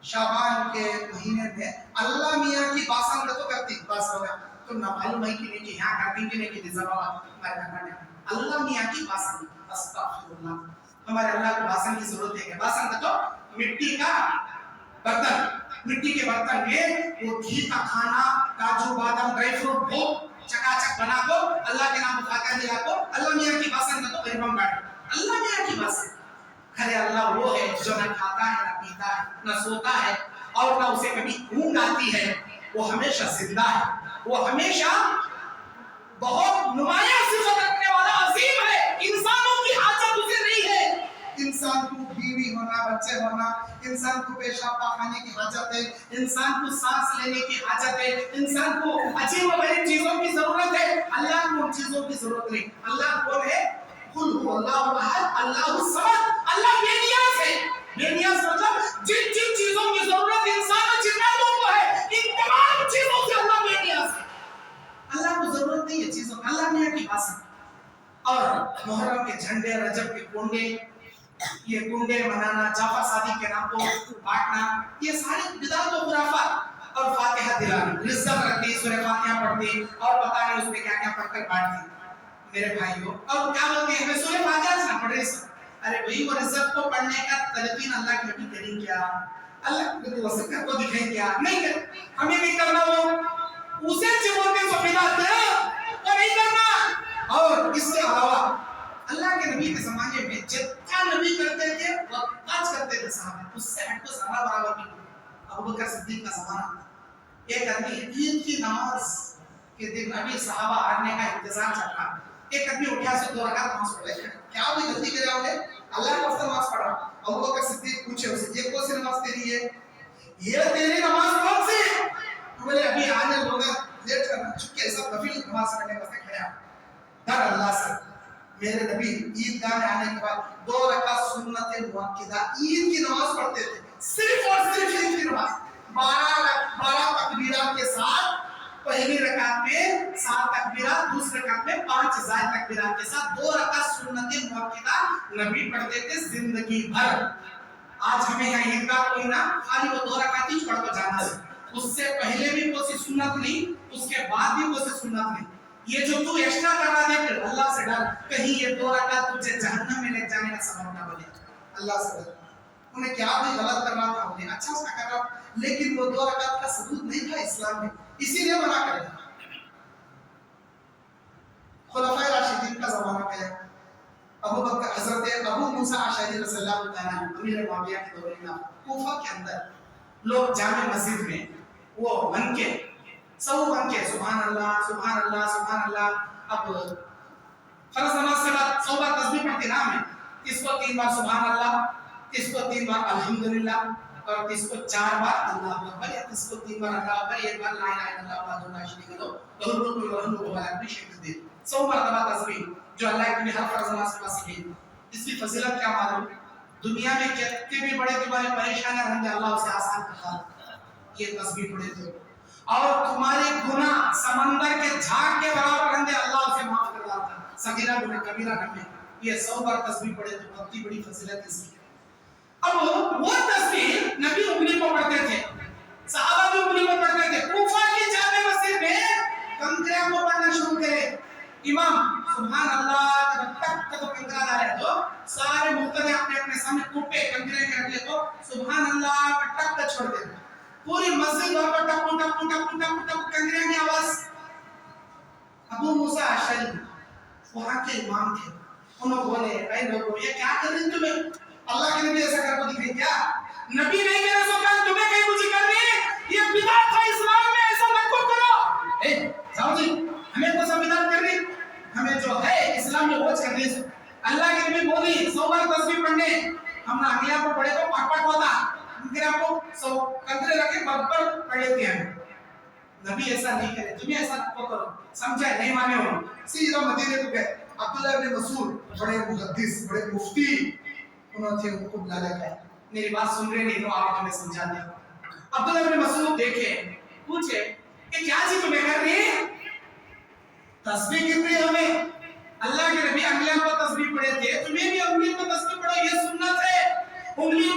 शाबान के महीने में अल्लाह मियाँ की बासंग तो करती बस होगा, तो ना मालूम है कि नहीं कि यहाँ करती कि नहीं कि जवाब हमारे करना नहीं। अल्लाह मियाँ की बासंग, अस्तगफिरुल्लाह, हमारे अल्लाह को बासंग की जरूरत है। बासंग तो मिट्टी का बर्तन, मिट्टी के बर्तन में वो घी का खाना, काजू बादाम ड्राई फ्रूट वो चकाचक बना को अल्लाह के नाम खाकर दिला को अल्लाह मियाँ की बासंग तो गरीबों बैठ, अल्लाह मियाँ की बासंग। खरे अल्लाह वो है जो न खाता है, न पीता है, न सोता है, और न उसे कभी ऊँग आती है। वो हमेशा जिंदा है, वो हमेशा बहुत नुमायां सिफत रखने वाला अजीम है। इंसानों की हाजत उसे नहीं है। इंसान को बीवी होना, बच्चे होना, इंसान को पेशाब पाखाने की हाजत है, इंसान को सांस लेने की हाजत है, इंसान को अजीब गरीब चीजों की जरूरत है। अल्लाह को उन चीजों की जरूरत नहीं। अल्लाह कौन है? कुल हुवल्लाहु अहद, अल्लाहु समद। अल्लाह बेनियाज है। बेनियाज मतलब जिन जिन चीजों की जरूरत इंसान और जिन्नातों को है, इन तमाम चीजों से अल्लाह बेनियाज है। अल्लाह को जरूरत नहीं है चीजों, अल्लाह मियाँ की पास है। और मुहर्रम के झंडे, रजब के कुंडे, ये कुंडे मनाना, जाफा शादी के नाम को बांटना, ये सारे बिदअत और खुराफात। और फातिहा दिलाना, रिज़्क़ रखती, सूरह फातिहा पढ़ती और पता नहीं उसमें क्या-क्या पढ़कर बांटती। मेरे भाइयों, और क्या बोलते हैं, हमें सूरह फातिहा से ना पढ़ रही सब। अरे भाई, वो रिज़्क़ को पढ़ने का तलकीन अल्लाह के नबी करीम क्या, अल्लाह के नबी वसल्लम को दिखाई क्या? नहीं कर, हमें नहीं करना। वो उसे बोलते हैं बिदअत है, वो नहीं करना। और इसके अलावा अल्लाह के नबी के ज़माने में जितना नबी करते थे वो आज करते थे साहब, उससे हटकर सारा बराबर नहीं। अबू बकर सिद्दीक का ज़माना, एक आदमी ईद की नमाज के दिन अभी सहाबा आने का इंतजार चल रहा, एक आदमी उठा से 2 रकात नमाज पढ़े। क्या कोई गलती करे आपने? अल्लाह का वास्ता नमाज पढ़ा। अबू बकर सिद्दीक पूछे उससे, ये कौन सी नमाज तेरी है? ये तेरी नमाज कौन सी है? बोले अभी आने लोग लेट करना, चुपके ऐसा नफिल नमाज पढ़ने वास्ते खड़ा डर अल्लाह से। मेरे नबी ईदगाह में आने के बाद 2 रकात सुन्नत मुअक्किदा ईद की नमाज पढ़ते थे, सिर्फ और सिर्फ ईद की नमाज। 12 तकबीरात के साथ पहली रकात में 7 तकबीरात, दूसरी रकात में 5 ज़ायद तकबीरात के साथ 2 रकात सुन्नत मुअक्किदा नबी पढ़ते थे जिंदगी भर। आज हमें यहाँ ईदगाह कोई ना, खाली वो 2 रकात ही पढ़ कर जाना है। उससे पहले भी कोई सुन्नत नहीं, उसके बाद भी कोई सुन्नत नहीं। ये जो तू एक्स्ट्रा करवा दे, अल्लाह से डर, कहीं ये 2 रकात तुझे जहन्नम में ले जाने का सबब ना बने। अल्लाह से डर। उन्हें क्या भी गलत करना था, उन्हें अच्छा सा करना, लेकिन वो 2 रकात का सबूत नहीं था इस्लाम में, इसीलिए मना कर दिया। खुलफाए राशिदीन का जमाना गया, अबू बकर, हजरत अबू मूसा अशअरी रज़ियल्लाहु तआला अन्हु, अमीर मुआविया के दौर में कूफा के अंदर लोग जामे मस्जिद में वो बन के सब बन के सुभान अल्लाह सुभान अल्लाह सुभान अल्लाह। अब फर्ज नमाज के बाद 100 बार तस्बीह पढ़ते ना हमें, किसको 3 बार सुभान अल्लाह, किसको 3 बार अल्हम्दुलिल्लाह, और किसको 4 बार अल्लाहु अकबर, या किसको 3 बार अल्लाहु अकबर, 1 बार ला इलाहा इल्लल्लाह वहदहु ला शरीका लहु लहुल मुल्कु व लहुल हिम्मतु व ला युशरिकु बिही। 100 मरतबा तस्बीह जो अल्लाह के नबी हर फर्ज नमाज के बाद सीखी। इसकी फजीलत क्या मालूम? दुनिया में कितने भी बड़े तुम्हारे परेशानियां होंगे, अल्लाह उसे आसान कर देता। ये तस्बीह पढ़े थे। اور تمہارے گناہ سمندر کے جھاگ کے برابر اندے اللہ اسے معاف کر دیتا ہے. صغیرہ گناہ کبیرہ نہ. یہ 100 بار تسبیح پڑھے تو بہت ہی بڑی فضیلت اس کی. اب وہ تسبیح نبی انگلی کو پڑھتے تھے, صحابہ بھی انگلی کو پڑھتے تھے. کوفہ کی جامع مسجد میں کنکریاں کو پڑھنا شروع کرے. امام سبحان اللہ جب تک تو کنکرا نہ رہے تو سارے مقتدی اپنے اپنے سامنے کوپے کنکرے کے رکھ لے تو سبحان اللہ ٹک ٹک چھوڑ دے. پوری مسجد بھر پر ٹپ ٹپ ٹپ ٹپ ٹپ کنکریاں کی آواز. ابو موسیٰ اشعری وہاں کے امام تھے, انہوں بولے اے لوگوں یہ کیا کر رہے ہیں تمہیں؟ اللہ کے نبی ایسا کر کو دکھائے کیا؟ نبی نہیں کہہ رہا سو کہا تمہیں کہیں کچھ کر رہے ہیں, یہ بدعت ہے اسلام میں, ایسا مت کو کرو. اے جاؤ جی, ہمیں کون سا بدعت کر رہی, ہمیں جو ہے اسلام میں وہ کر رہی. اللہ کے نبی بولی 100 بار تسبیح پڑھنے, ہم نے اگلے کو پڑھے تو پاک پاک ہوتا, پھر آپ کو 100 کنکرے رکھے برابر پڑھ لیتے ہیں. نبی ایسا نہیں کرے, تمہیں ایسا نہ کرو. سمجھے نہیں مانے ہو. سیدھا مدینے کو گئے. عبداللہ ابن مسعود بڑے محدث بڑے مفتی, انہوں نے ان کو بلا لیا. میری بات سن رہے نہیں تو آپ تمہیں سمجھا دیں. عبداللہ ابن مسعود دیکھے, پوچھے کہ کیا جی تمہیں کر رہی ہے؟ تسبیح گر رہی ہمیں. اللہ کے نبی انگلیاں کو تسبیح پڑھے تھے, تمہیں بھی انگلی کو تسبیح پڑھو, یہ سنت ہے. انگلی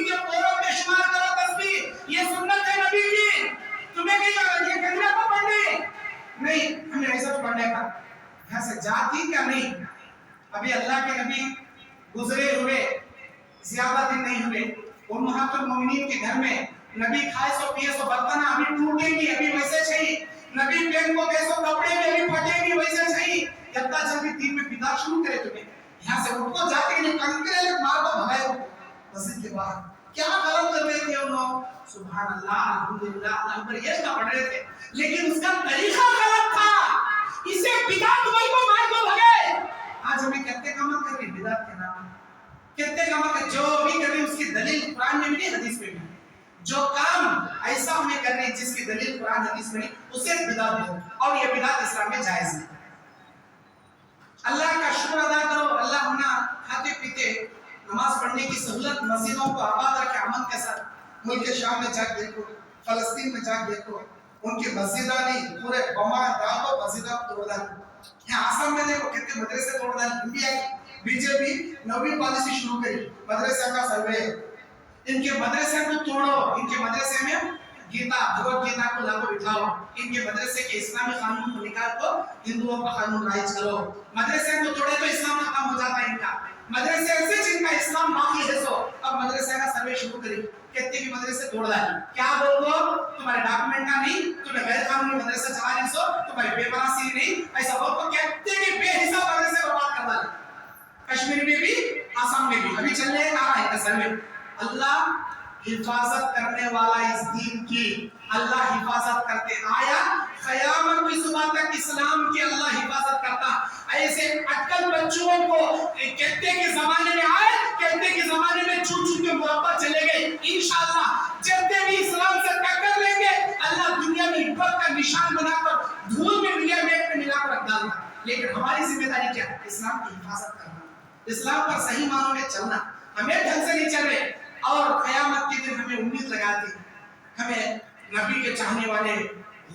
کے پوروں میں شمار کرو تسبیح, یہ سنت ہے نبی کی. تمہیں کہیں یہ کنکرے کو پڑھنے نہیں, ہمیں ایسا پڑھنے کا یہاں سے جاتی کیا نہیں. ابھی اللہ کے نبی گزرے ہوئے زیادہ دن نہیں ہوئے, امہات المومنین کے گھر میں نبی کھائے سو پیے سو برتن ابھی ٹوٹے گی, ابھی ویسے چاہیے. نبی پہن کو دے سو کپڑے میں ابھی پھٹے گی, ویسے چاہیے. اتنا جلدی دین میں بدعت شروع کرے تمہیں, یہاں سے اٹھ کو جاتے کہ کنکرے لے مار دو بھگائے ہو مسجد کے باہر. کیا غلط کر رہے تھے ان لوگ؟ سبحان اللہ الحمدللہ اللہ اکبر یہ نہ پڑھ رہے تھے, لیکن اس کا طریقہ غلط تھا. اسے بدعت وہی کو مار دو بھگائے. آج ہمیں کہتے کام کر رہے بدعت کے نام, کہتے کام کر جو بھی کر رہے اس کی دلیل قرآن میں بھی نہیں حدیث میں بھی. جو کام ایسا ہمیں کر رہے ہیں جس کی دلیل قرآن حدیث میں نہیں, اسے بدعت ہے, اور یہ بدعت اسلام میں جائز ہے. اللہ کا شکر ادا کرو, اللہ ہمیں کھاتے پیتے نماز پڑھنے کی سہولت مسجدوں کو آباد رکھے امن کے ساتھ. ملک شام میں جا کے دیکھو, فلسطین میں جا کے دیکھو, ان کی مسجدہ نہیں پورے بما داغ مسجدہ توڑ ڈالی. یہاں آسام میں دیکھو کتنے مدرسے توڑ ڈالی. انڈیا کی بی جے پی نویں پالیسی شروع کری, مدرسے کا سروے. ان کے مدرسے کو توڑو, ان کے مدرسے میں گیتا بھگوت گیتا کو لاگو بٹھاؤ, ان کے مدرسے کے اسلامی قانون کو نکال کو ہندوؤں کا قانون رائج کرو. مدرسے کو توڑے تو اسلام ختم ہو جاتا ہے ان کا. مدرسے ایسے جن کا اسلام باقی ہے سو اب مدرسے کا سروے شروع کری, کہتے کہ مدرسے توڑ ڈالی. کیا بولو تمہارے ڈاکومنٹ کا نہیں, تمہیں غیر قانونی مدرسہ چلا رہی سو, تمہاری بے پراسی نہیں, ایسا بول کو کہتے کہ بے حساب مدرسے برباد کر ڈالے. کشمیر میں بھی آسام میں بھی ابھی چل رہے ہیں آ رہا ہے سروے. اللہ حفاظت کرنے والا اس دین کی, اللہ حفاظت کرتے آیا قیامت کی صبح تک اسلام کی اللہ حفاظت کرتا. ایسے اٹکل بچوں کو کہتے کے زمانے میں آئے, کہتے کے زمانے میں چھوٹ چھوٹ کے مربع چلے گئے. انشاءاللہ جتنے بھی اسلام سے ٹکر لیں گے اللہ دنیا میں عبرت کا نشان بنا کر دھول میں انڈیا میں ملا کر رکھ ڈالنا. لیکن ہماری ذمہ داری کیا ہے؟ اسلام کی حفاظت کرنا, اسلام پر صحیح معنوں میں چلنا. ہمیں ڈھنگ سے نہیں چل رہے, اور قیامت کے دن ہمیں امید لگاتی. ہمیں نبی کے چاہنے والے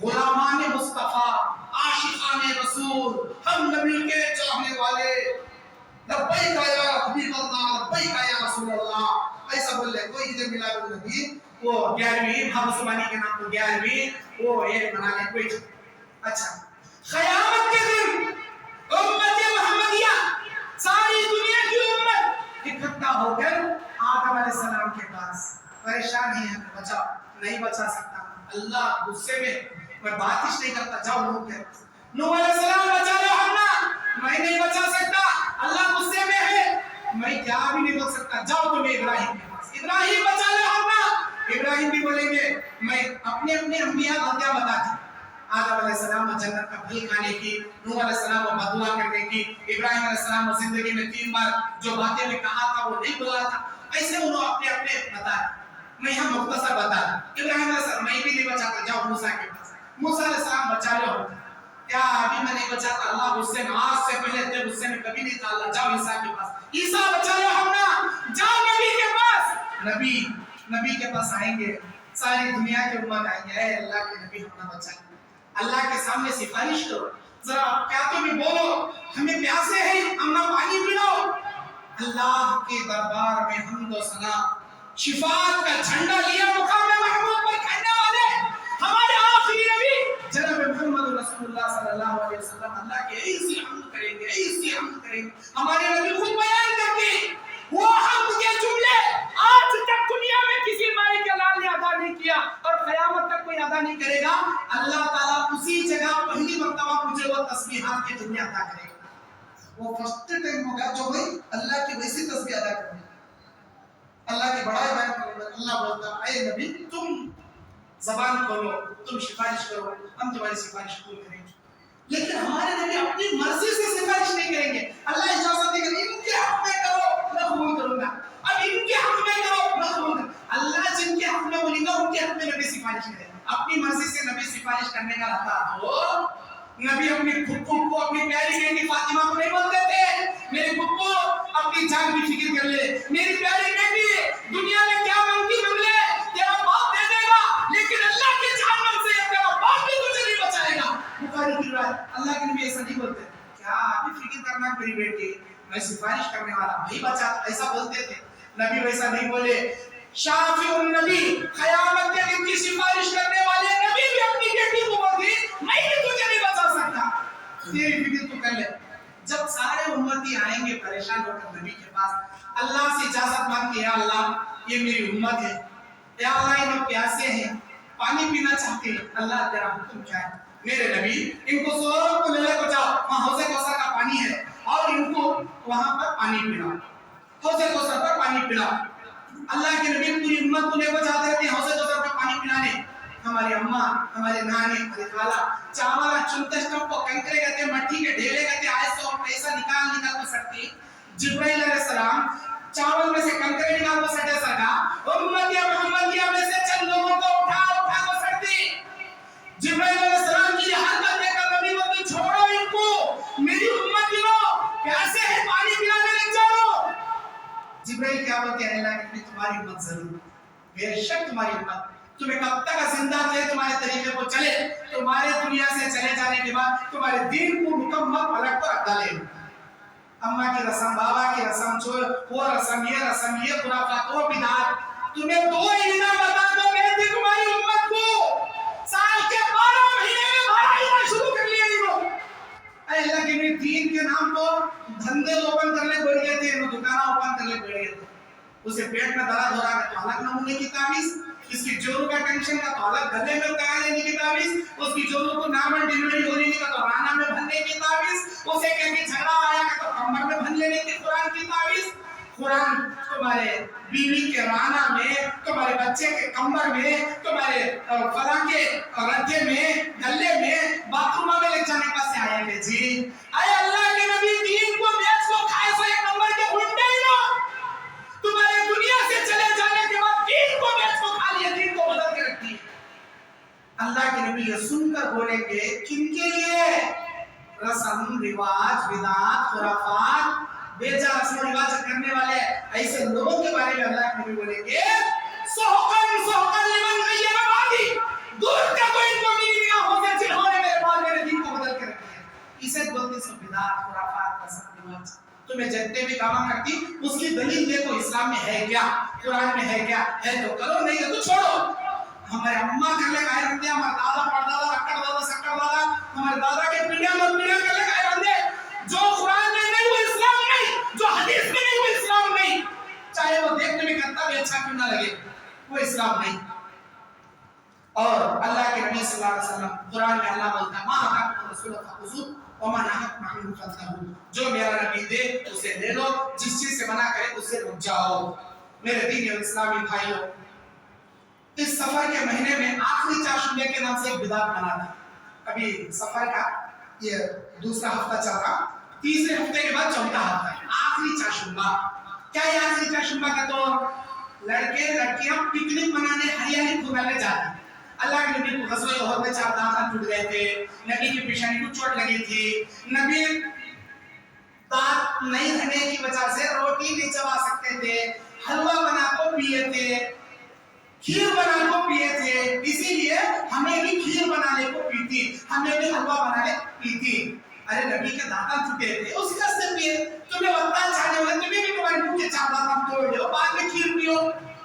غلامان مصطفیٰ عاشقان رسول, ہم نبی کے چاہنے والے, لبیک یا حبیب اللہ لبیک یا رسول اللہ, ایسا بول لے. کوئی عید میلاد النبی وہ 11ویں بھابسمانی کے نام کو 11ویں وہ یہ منا لے کوئی. اچھا قیامت کے دن امت محمدیہ ساری دنیا کی امت اکٹھا ہو کر آدم علیہ السلام کے پاس پریشان ہی ہے, بچاؤ نہیں بچا سکتا. اللہ غصے میں باتش نہیں کرتا, جاؤ نوح کے پاس. نوح علیہ السلام بچا لو ہمنا, میں نہیں بچا سکتا. اللہ غصے میں ہے, میں کیا بھی نہیں بول سکتا, جاؤ تمہیں ابراہیم کے پاس. ابراہیم بچا لو ہمنا. ابراہیم بھی بولیں گے میں اپنے انبیاء کو کیا بتاتی. آدم علیہ السلام کو جنت کا پھل کھانے کی, نوح علیہ السلام کو بددعا کرنے کی, ابراہیم علیہ السلام کو زندگی میں 3 بار جو باتیں میں کہا تھا وہ نہیں بولا تھا. ایسے انہوں اپنے بتایا. میں یہاں مختصر بتا, ابراہیم علیہ السلام میں بھی نہیں بچاتا, جاؤ موسیٰ کے پاس. موسیٰ علیہ السلام بچا لو. کیا ابھی میں نہیں بچاتا, اللہ غصے میں, آج سے پہلے تھے غصے میں کبھی نہیں تھا. اللہ جاؤ عیسیٰ کے پاس. عیسیٰ بچا لو ہمنا, جاؤ نبی کے پاس. نبی کے پاس آئیں گے, सारी दुनिया की उम्मत आएंगे, ऐ अल्लाह के नबी हमें बचा, अल्लाह के सामने सिफारिश करो, जरा क्या तो भी बोलो, हमें प्यासे हैं, हम ना पानी पिलाओ। अल्लाह के दरबार में हम्द व सना, शिफात का झंडा लिया मुकाम महमूद पर कहने वाले हमारे आखिरी नबी जनाब मोहम्मद रसूलुल्लाह सल्लल्लाहु अलैहि वसल्लम अल्लाह के ऐसी हम्द करेंगे, ऐसी हम्द करेंगे। हमारे नबी खुद बयान करते वो हम्द के जुमले आज तक दुनिया में किसी माई के लाल ने अदा नहीं किया और कयामत तक कोई अदा नहीं करेगा। अल्लाह ताला उसी जगह पहली मर्तबा मुझे वो तस्बीहात के जुमले अदा करेगा। वो फर्स्ट टाइम होगा जो भाई अल्लाह की वैसी तस्बीह अदा करेंगे, अल्लाह की बड़ाई बयान करेंगे। अल्लाह बोलता है, ऐ नबी तुम ज़बान खोलो, तुम सिफारिश करो, हम तुम्हारी सिफारिश कबूल करेंगे। लेकिन हमारे नबी अपनी मर्जी से सिफारिश नहीं करेंगे। अल्लाह इजाजत देगा, इनके हक में करो, मैं कबूल करूंगा, अब इनके हक में करो, मैं कबूल करूंगा। अल्लाह जिनके हक में बोलेगा उनके हक में नबी सिफारिश करेगा। अपनी मर्जी से नबी सिफारिश करने का रहता तो नबी अपनी फुप्पो को, अपनी प्यारी बेटी फातिमा को नहीं बोलते थे, मेरी फुप्पो अपनी जान की फिक्र कर ले, मेरी प्यारी बेटी दुनिया में क्या मांगती मांग ले, तेरा बाप दे देगा, लेकिन अल्लाह की जान से तेरा बाप भी तुझे नहीं बचाएगा। बुखारी की रिवायत। अल्लाह के नबी ऐसा नहीं बोलते, क्या अभी फिक्र करना मेरी बेटी, मैं सिफारिश करने वाला भाई बचा, ऐसा बोलते थे। नबी वैसा नहीं बोले। शाफिउन नबी, क़यामत के दिन की सिफारिश करने वाले नबी भी अपनी बेटी को बोलते, मैं भी तुझे नहीं बचा सकता, तेरी फिक्र तू कर ले। जब सारे उम्मती आएंगे परेशान होकर नबी के पास, अल्लाह से इजाजत मांगते हैं, अल्लाह ये मेरी उम्मत है, या अल्लाह ये लोग प्यासे हैं, पानी पीना चाहते हैं, अल्लाह तेरा हुक्म क्या है। मेरे नबी इनको सोरों को ले को जाओ, वहाँ हौज़े कौसर का पानी है और इनको वहाँ पर पानी पिलाओ, हौज़े कौसर पर पानी पिलाओ। अल्लाह के नबी पूरी उम्मत को लेकर जाते रहते हैं हौज़े कौसर पर पानी पिलाने। हमारी अम्मा, हमारे नानी, हमारे खाला चावल चुनते स्टम्प को कंकरे कहते, मट्टी के ढेले कहते, आए सौ पैसा निकाल को सकती। जिब्राइल अलैहिस्सलाम चावल में से कंकरे निकाल को सटे सका, उम्मतिया मोहम्मदिया में से चंद लोगों को उठा को सकती। जिब्राइल अलैहिस्सलाम की हरकत देखकर नबी बोलते, छोड़ो इनको, मेरी उम्मतियों प्यासे हैं, पानी पिलाने ले जाओ। जिब्राइल क्या बोलते हैं, अल्लाह ने तुम्हारी उम्मत जरूर, बेशक तुम्हारी उम्मत, तुम्हें कब तक जिंदा थे तुम्हारे तरीके को चले, तुम्हारे दुनिया से चले जाने के बाद तुम्हारे दीन को मुकम्मल पलट पर रख डाले। अम्मा की रस्म, बाबा की रस्म, जो वो रस्म, ये खुराफात, वो बिदात, तुम्हें दो इल्ज़ाम बता दो, मैं थी तुम्हारी उम्मत को साल के 12 महीने में भराइना शुरू कर लिया ये लोग। अल्लाह के नबी दीन के नाम पर धंधे ओपन करने बैठ गए थे, दुकान ओपन करने बैठ गए थे। उसे पेट में दर्द हो रहा है तो अलग नमूने की तावीज़, इसकी जोरों का टेंशन का तो अलग गले में लगा लेने की तावीज़, उसकी जोरों को नॉर्मल डिलीवरी हो रही का तो राना में भरने की तावीज़, उसे कहीं झगड़ा आया तो कमर में भर लेने की कुरान की तावीज़। कुरान तुम्हारे बीवी के राना में, तुम्हारे बच्चे के कमर में, तुम्हारे फला के रद्दे में, गले में, बाथरूम में ले जाने का से आया है जी। आए अल्लाह के नबी दीन को बेच को खाए सो एक नंबर के गुंडे ही हो, तुम्हारे दुनिया से चले जाने के बाद दीन को बेच को खा लिया, दीन को बदल के रख दिया। अल्लाह के नबी ये सुनकर बोलेंगे, किनके लिए? रस्म रिवाज, बिदात, खुराफात, बेजा रस्म रिवाज करने वाले ऐसे लोगों के बारे में अल्लाह के नबी बोलेंगे, सोहकन लिमन गय्यरा वादी, दूर का कोई इनको मेरी निगाहों से जिन्होंने मेरे बाद मेरे दीन को बदल के रख दिया। इसे बोलते हैं बिदात, खुराफात, रस्म रिवाज। तुम्हें जितने भी काम करती उसकी दलील देखो, इस्लाम में है क्या, कुरान में है क्या, है तो करो, नहीं है तो छोड़ो। हमारे अम्मा कर ले गाय रखते, हमारे दादा परदादा रक्कड़ दादा शक्कर दादा, हमारे दादा के पीढ़ियां मत पीढ़ियां कर ले गाय रखते। जो कुरान में नहीं वो इस्लाम नहीं, जो हदीस में नहीं वो इस्लाम नहीं, चाहे वो देखने में कितना भी अच्छा क्यों ना लगे, वो इस्लाम नहीं। और अल्लाह के नबी सल्लल्लाहु अलैहि वसल्लम कुरान में अल्लाह बोलता है, मा अताकुम रसूल फखुज़ू व मा नहाकुम अन्हु फंतहू, जो मेरा नबी दे उसे ले लो, जिस चीज से मना करे उससे रुक जाओ। मेरे दीन और इस्लामी भाइयों, इस सफर के महीने में आखिरी चाशुबे के नाम से एक बिदात मना था। अभी सफर का ये दूसरा हफ्ता चल रहा, तीसरे हफ्ते के बाद चौथा हफ्ता है, आखिरी चाशुबा। क्या है आखिरी चाशुबा का? तो लड़के लड़कियां पिकनिक मनाने हरियाली घुमाने जाते। अल्लाह के नबी को गज़वे उहद में 4 दांत टूट गए थे, नबी की पेशानी को चोट लगी थी, नबी दांत नहीं रहने की वजह से रोटी नहीं चबा सकते थे, हलवा बना को पिए थे। खीर बनाने को पिए थे, इसीलिए हमें भी खीर बनाने को पीती, हमें भी हलवा बनाने पीती। अरे नबी के दांत टूटे थे, उस कस से पिए। तुम्हें वरदान चाहने वाले तुम्हें भी तुम्हारे मुंह के चार दांत तोड़ दो, बाद में खीर पियो।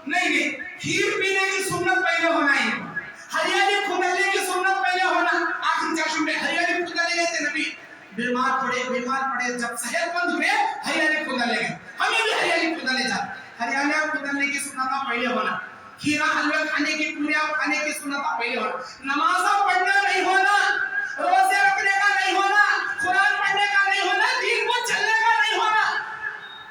नहीं नहीं, खीर पीने की सुन्नत पहले होना ही, हरियाली खुदले की सुन्नत पहले होना। आखिरी चश्मे में हरियाली खुदले गए थे नबी, बीमार पड़े जब सेहतमंद हुए हरियाली खुदले गए, हमें भी हरियाली खुदले जा, हरियाली खुदले की सुन्नत पहले होना, खीरा हलवा खाने की पूरिया खाने की सुन्नत पहले होना, नमाज पढ़ना नहीं होना, रोजे रखने का नहीं होना, कुरान पढ़ने का नहीं होना, दीन को चलने का नहीं होना।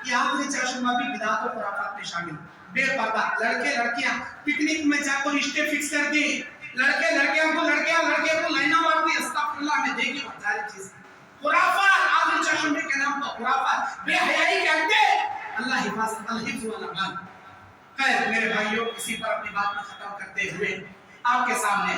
ये आखिरी चश्मा भी बिदात और खुराफात में शामिल। बेपर्दा लड़के लड़कियां पिकनिक में जाकर रिश्ते फिक्स कर दी, लड़के को लाइना मारती, अस्तगफुरुल्लाह में देखी बहुत सारी चीज खुराफात, आखिरी चश्मे के नाम पर खुराफात, बेहयाई करते। अल्लाह हिफाजत हिफ्ज़ व अमान। खैर मेरे भाइयों, इसी पर अपनी बात को खत्म करते हुए आपके सामने